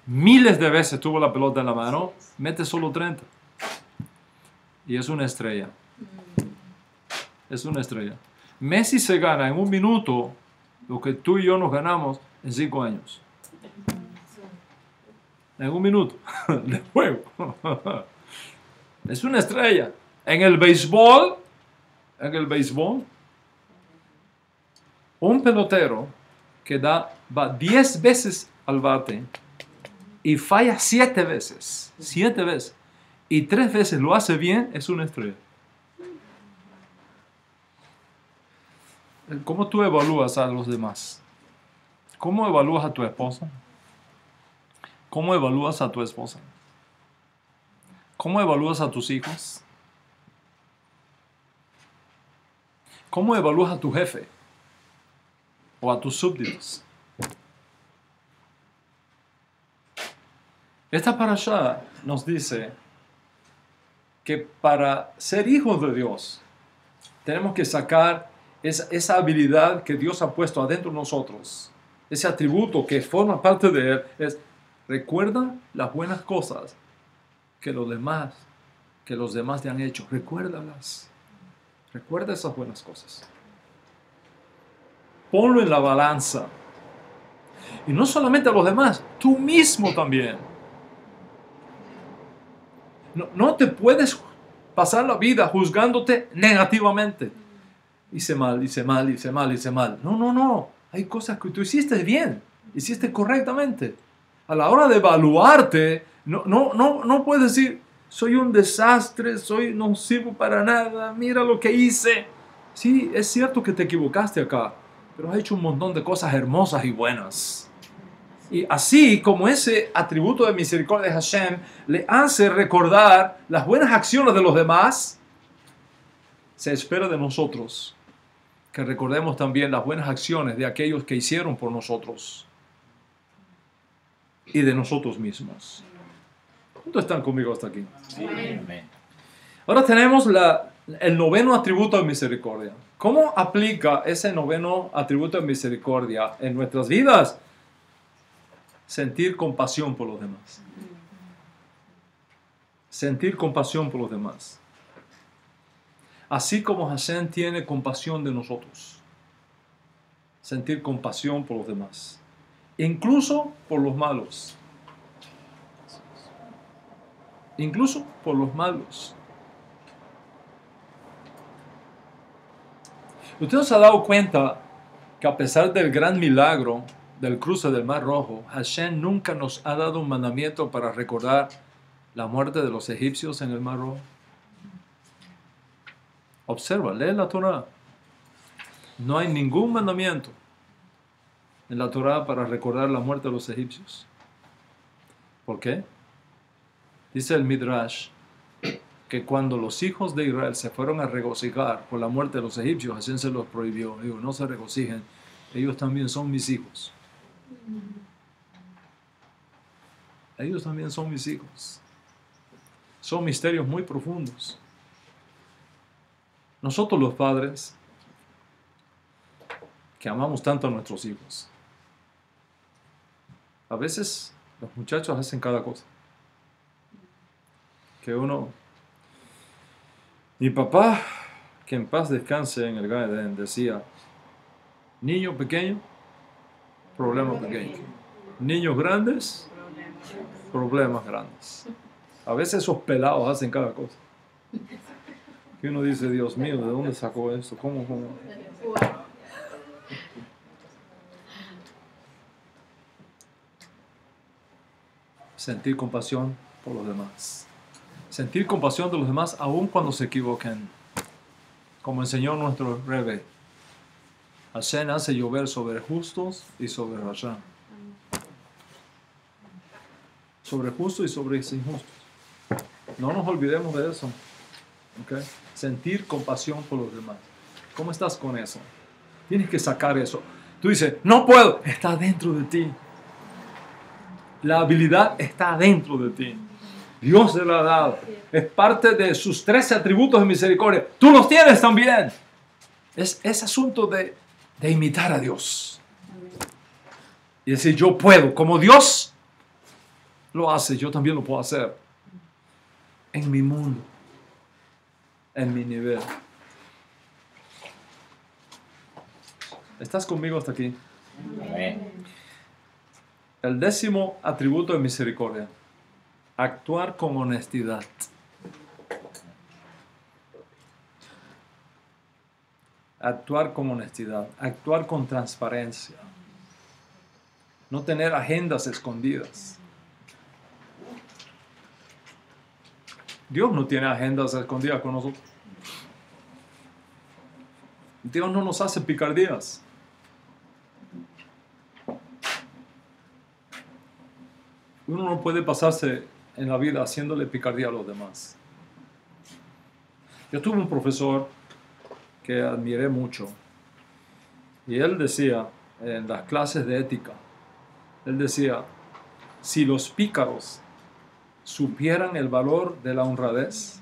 Miles de veces tuvo la pelota en la mano, mete solo 30. Y es una estrella. Es una estrella. Messi se gana en un minuto lo que tú y yo nos ganamos en 5 años. En un minuto de juego. Es una estrella. En el béisbol, un pelotero que va 10 veces al bate y falla 7 veces, 7 veces, y 3 veces lo hace bien, es una estrella. ¿Cómo tú evalúas a los demás? ¿Cómo evalúas a tu esposa? ¿Cómo evalúas a tu esposa? ¿Cómo evalúas a tus hijos? ¿Cómo evalúas a tu jefe? ¿O a tus súbditos? Esta parashá nos dice que para ser hijos de Dios tenemos que sacar esa habilidad que Dios ha puesto adentro de nosotros, ese atributo que forma parte de Él, es recuerda las buenas cosas que los demás te han hecho. Recuérdalas. Recuerda esas buenas cosas. Ponlo en la balanza. Y no solamente a los demás, tú mismo también. No te puedes pasar la vida juzgándote negativamente. Hice mal, hice mal, hice mal, hice mal. No. Hay cosas que tú hiciste bien, hiciste correctamente. A la hora de evaluarte, no puedes decir, soy un desastre, no sirvo para nada, mira lo que hice. Sí, es cierto que te equivocaste acá, pero has hecho un montón de cosas hermosas y buenas. Y así como ese atributo de misericordia de Hashem le hace recordar las buenas acciones de los demás, se espera de nosotros que recordemos también las buenas acciones de aquellos que hicieron por nosotros y de nosotros mismos. ¿Cuántos están conmigo hasta aquí? Sí. Amén. Ahora tenemos el noveno atributo de misericordia. ¿Cómo aplica ese noveno atributo de misericordia en nuestras vidas? Sentir compasión por los demás. Sentir compasión por los demás. Así como Hashem tiene compasión de nosotros. Sentir compasión por los demás. Incluso por los malos. Incluso por los malos. ¿Usted no se ha dado cuenta que a pesar del gran milagro del cruce del Mar Rojo, Hashem nunca nos ha dado un mandamiento para recordar la muerte de los egipcios en el Mar Rojo? Observa, lee la Torah. No hay ningún mandamiento en la Torah para recordar la muerte de los egipcios. ¿Por qué? Dice el Midrash que cuando los hijos de Israel se fueron a regocijar por la muerte de los egipcios, Hashem se los prohibió. Digo, no se regocijen, ellos también son mis hijos. Ellos también son mis hijos. Son misterios muy profundos. Nosotros los padres, que amamos tanto a nuestros hijos, a veces los muchachos hacen cada cosa. Que mi papá, que en paz descanse en el Gan Eden, decía, niño pequeño, problema pequeño. Niños grandes, problemas grandes. A veces esos pelados hacen cada cosa. Que uno dice, Dios mío, ¿de dónde sacó esto? ¿Cómo? Sentir compasión por los demás. Sentir compasión de los demás aun cuando se equivoquen. Como enseñó nuestro Rebbe, Hashem hace llover sobre justos y sobre rasha. Sobre justos y sobre injustos. No nos olvidemos de eso. ¿Okay? Sentir compasión por los demás. ¿Cómo estás con eso? Tienes que sacar eso. Tú dices, no puedo. Está dentro de ti. La habilidad está dentro de ti. Dios te la ha dado. Es parte de sus 13 atributos de misericordia. Tú los tienes también. Es asunto de imitar a Dios. Y decir, yo puedo. Como Dios lo hace, yo también lo puedo hacer. En mi mundo. En mi nivel. ¿Estás conmigo hasta aquí? Amén. El 10º atributo de misericordia. Actuar con honestidad. Actuar con honestidad. Actuar con transparencia. No tener agendas escondidas. Dios no tiene agendas escondidas con nosotros. Dios no nos hace picardías. Uno no puede pasarse en la vida haciéndole picardía a los demás. Yo tuve un profesor que admiré mucho y él decía en las clases de ética, él decía, si los pícaros supieran el valor de la honradez,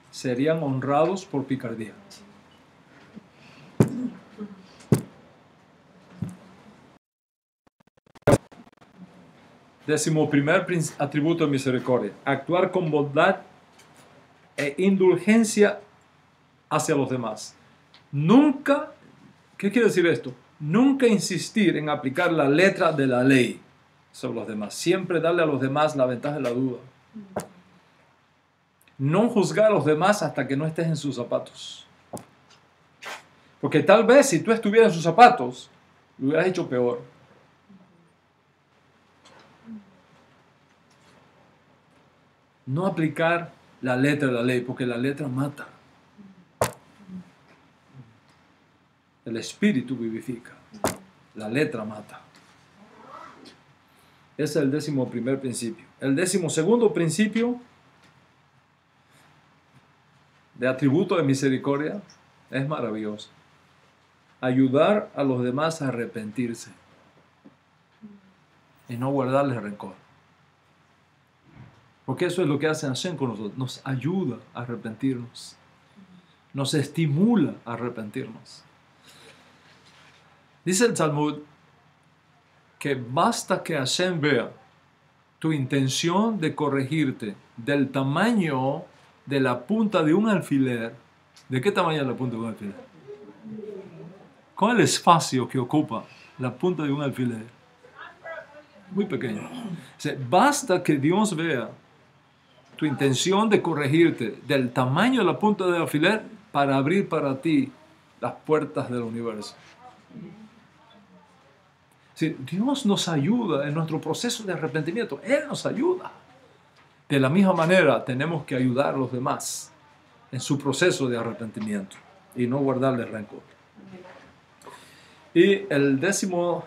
serían honrados por picardía. Décimo primer atributo de misericordia, actuar con bondad e indulgencia hacia los demás. Nunca, ¿qué quiere decir esto? Nunca insistir en aplicar la letra de la ley sobre los demás. Siempre darle a los demás la ventaja de la duda. No juzgar a los demás hasta que no estés en sus zapatos. Porque tal vez si tú estuvieras en sus zapatos, lo hubieras hecho peor. No aplicar la letra de la ley, porque la letra mata. El espíritu vivifica. La letra mata. Ese es el 11º principio. El 12º principio de atributo de misericordia es maravilloso. Ayudar a los demás a arrepentirse y no guardarles rencor. Porque eso es lo que hace Hashem con nosotros. Nos ayuda a arrepentirnos. Nos estimula a arrepentirnos. Dice el Talmud que basta que Hashem vea tu intención de corregirte del tamaño de la punta de un alfiler. ¿De qué tamaño es la punta de un alfiler? ¿Cuál es el espacio que ocupa la punta de un alfiler? Muy pequeño. O sea, basta que Dios vea tu intención de corregirte del tamaño de la punta del alfiler para abrir para ti las puertas del universo. Sí, Dios nos ayuda en nuestro proceso de arrepentimiento. Él nos ayuda. De la misma manera, tenemos que ayudar a los demás en su proceso de arrepentimiento y no guardarles rencor. Y el 13º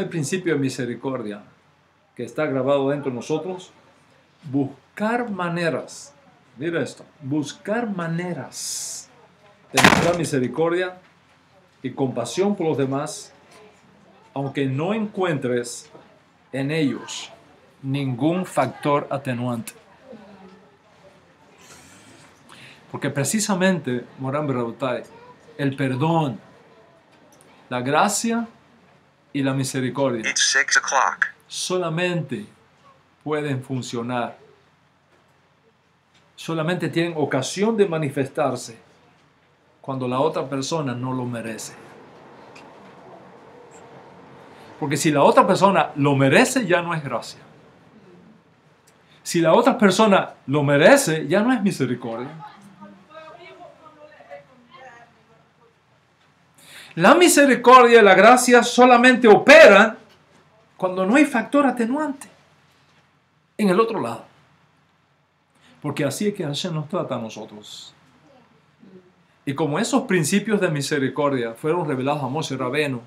principio de misericordia que está grabado dentro de nosotros, buscar maneras, mira esto, buscar maneras de mostrar misericordia y compasión por los demás, aunque no encuentres en ellos ningún factor atenuante. Porque precisamente, Moran Berrabutai, el perdón, la gracia y la misericordia solamente pueden funcionar, solamente tienen ocasión de manifestarse cuando la otra persona no lo merece. Porque si la otra persona lo merece, ya no es gracia. Si la otra persona lo merece, ya no es misericordia. La misericordia y la gracia solamente operan cuando no hay factor atenuante en el otro lado. Porque así es que Hashem nos trata a nosotros. Y como esos principios de misericordia fueron revelados a Moshe Rabenu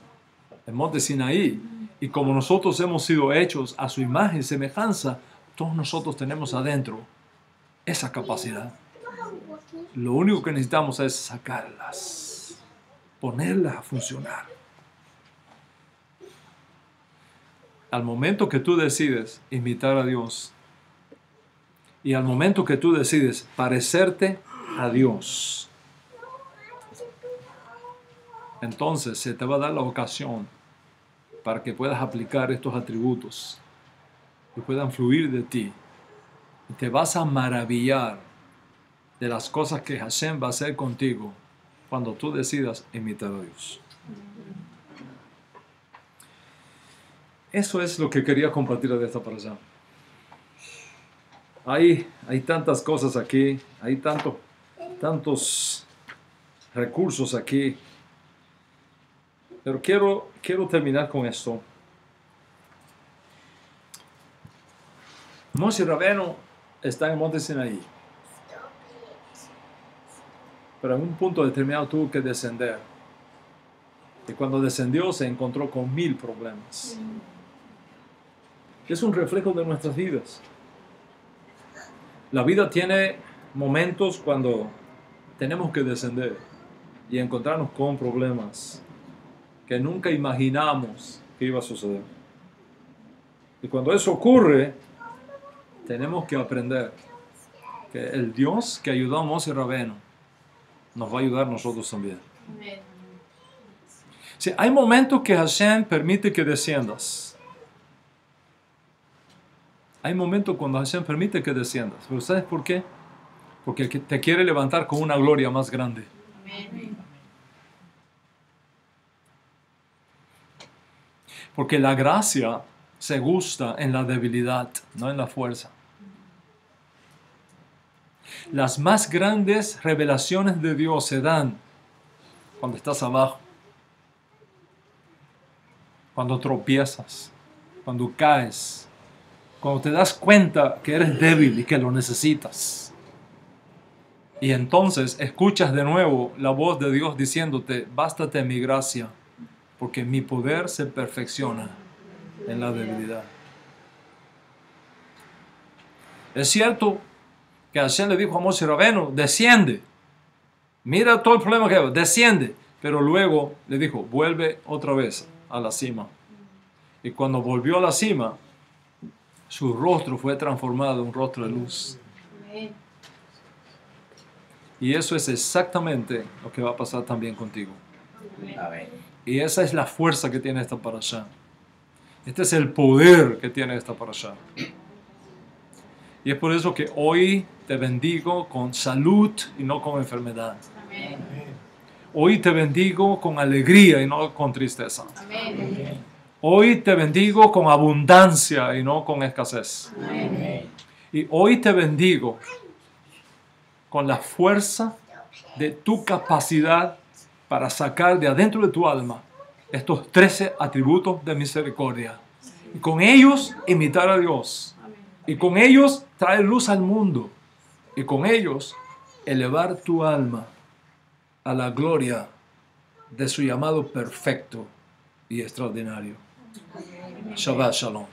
en Monte Sinaí, y como nosotros hemos sido hechos a su imagen y semejanza, todos nosotros tenemos adentro esa capacidad. Lo único que necesitamos es sacarlas, ponerlas a funcionar. Al momento que tú decides imitar a Dios y al momento que tú decides parecerte a Dios, entonces se te va a dar la ocasión para que puedas aplicar estos atributos y puedan fluir de ti. Y te vas a maravillar de las cosas que Hashem va a hacer contigo cuando tú decidas imitar a Dios. Eso es lo que quería compartir de esta parasha. Hay tantas cosas aquí, hay tantos recursos aquí. Pero quiero terminar con esto. Moshe Rabenu está en el monte Sinaí. Pero en un punto determinado tuvo que descender. Y cuando descendió se encontró con 1000 problemas. Es un reflejo de nuestras vidas. La vida tiene momentos cuando tenemos que descender y encontrarnos con problemas que nunca imaginamos que iba a suceder. Y cuando eso ocurre, tenemos que aprender que el Dios que ayudó a Moshe Rabbeinu nos va a ayudar a nosotros también. Sí, hay momentos que Hashem permite que desciendas. Hay momentos cuando Hashem permite que desciendas. ¿Pero sabes por qué? Porque te quiere levantar con una gloria más grande. Porque la gracia se gusta en la debilidad, no en la fuerza. Las más grandes revelaciones de Dios se dan cuando estás abajo, cuando tropiezas, cuando caes, cuando te das cuenta que eres débil y que lo necesitas. Y entonces escuchas de nuevo la voz de Dios diciéndote: bástate mi gracia, porque mi poder se perfecciona en la debilidad. Es cierto que Hashem le dijo a Moshe Rabbeinu: desciende, mira todo el problema que hay, desciende. Pero luego le dijo: vuelve otra vez a la cima. Y cuando volvió a la cima, su rostro fue transformado en un rostro de luz. Y eso es exactamente lo que va a pasar también contigo. Amén. Y esa es la fuerza que tiene esta parashá. Este es el poder que tiene esta parashá. Y es por eso que hoy te bendigo con salud y no con enfermedad. Amén. Hoy te bendigo con alegría y no con tristeza. Amén. Hoy te bendigo con abundancia y no con escasez. Amén. Y hoy te bendigo con la fuerza de tu capacidad para sacar de adentro de tu alma estos 13 atributos de misericordia. Y con ellos imitar a Dios. Y con ellos traer luz al mundo. Y con ellos elevar tu alma a la gloria de su llamado perfecto y extraordinario. Shabbat Shalom.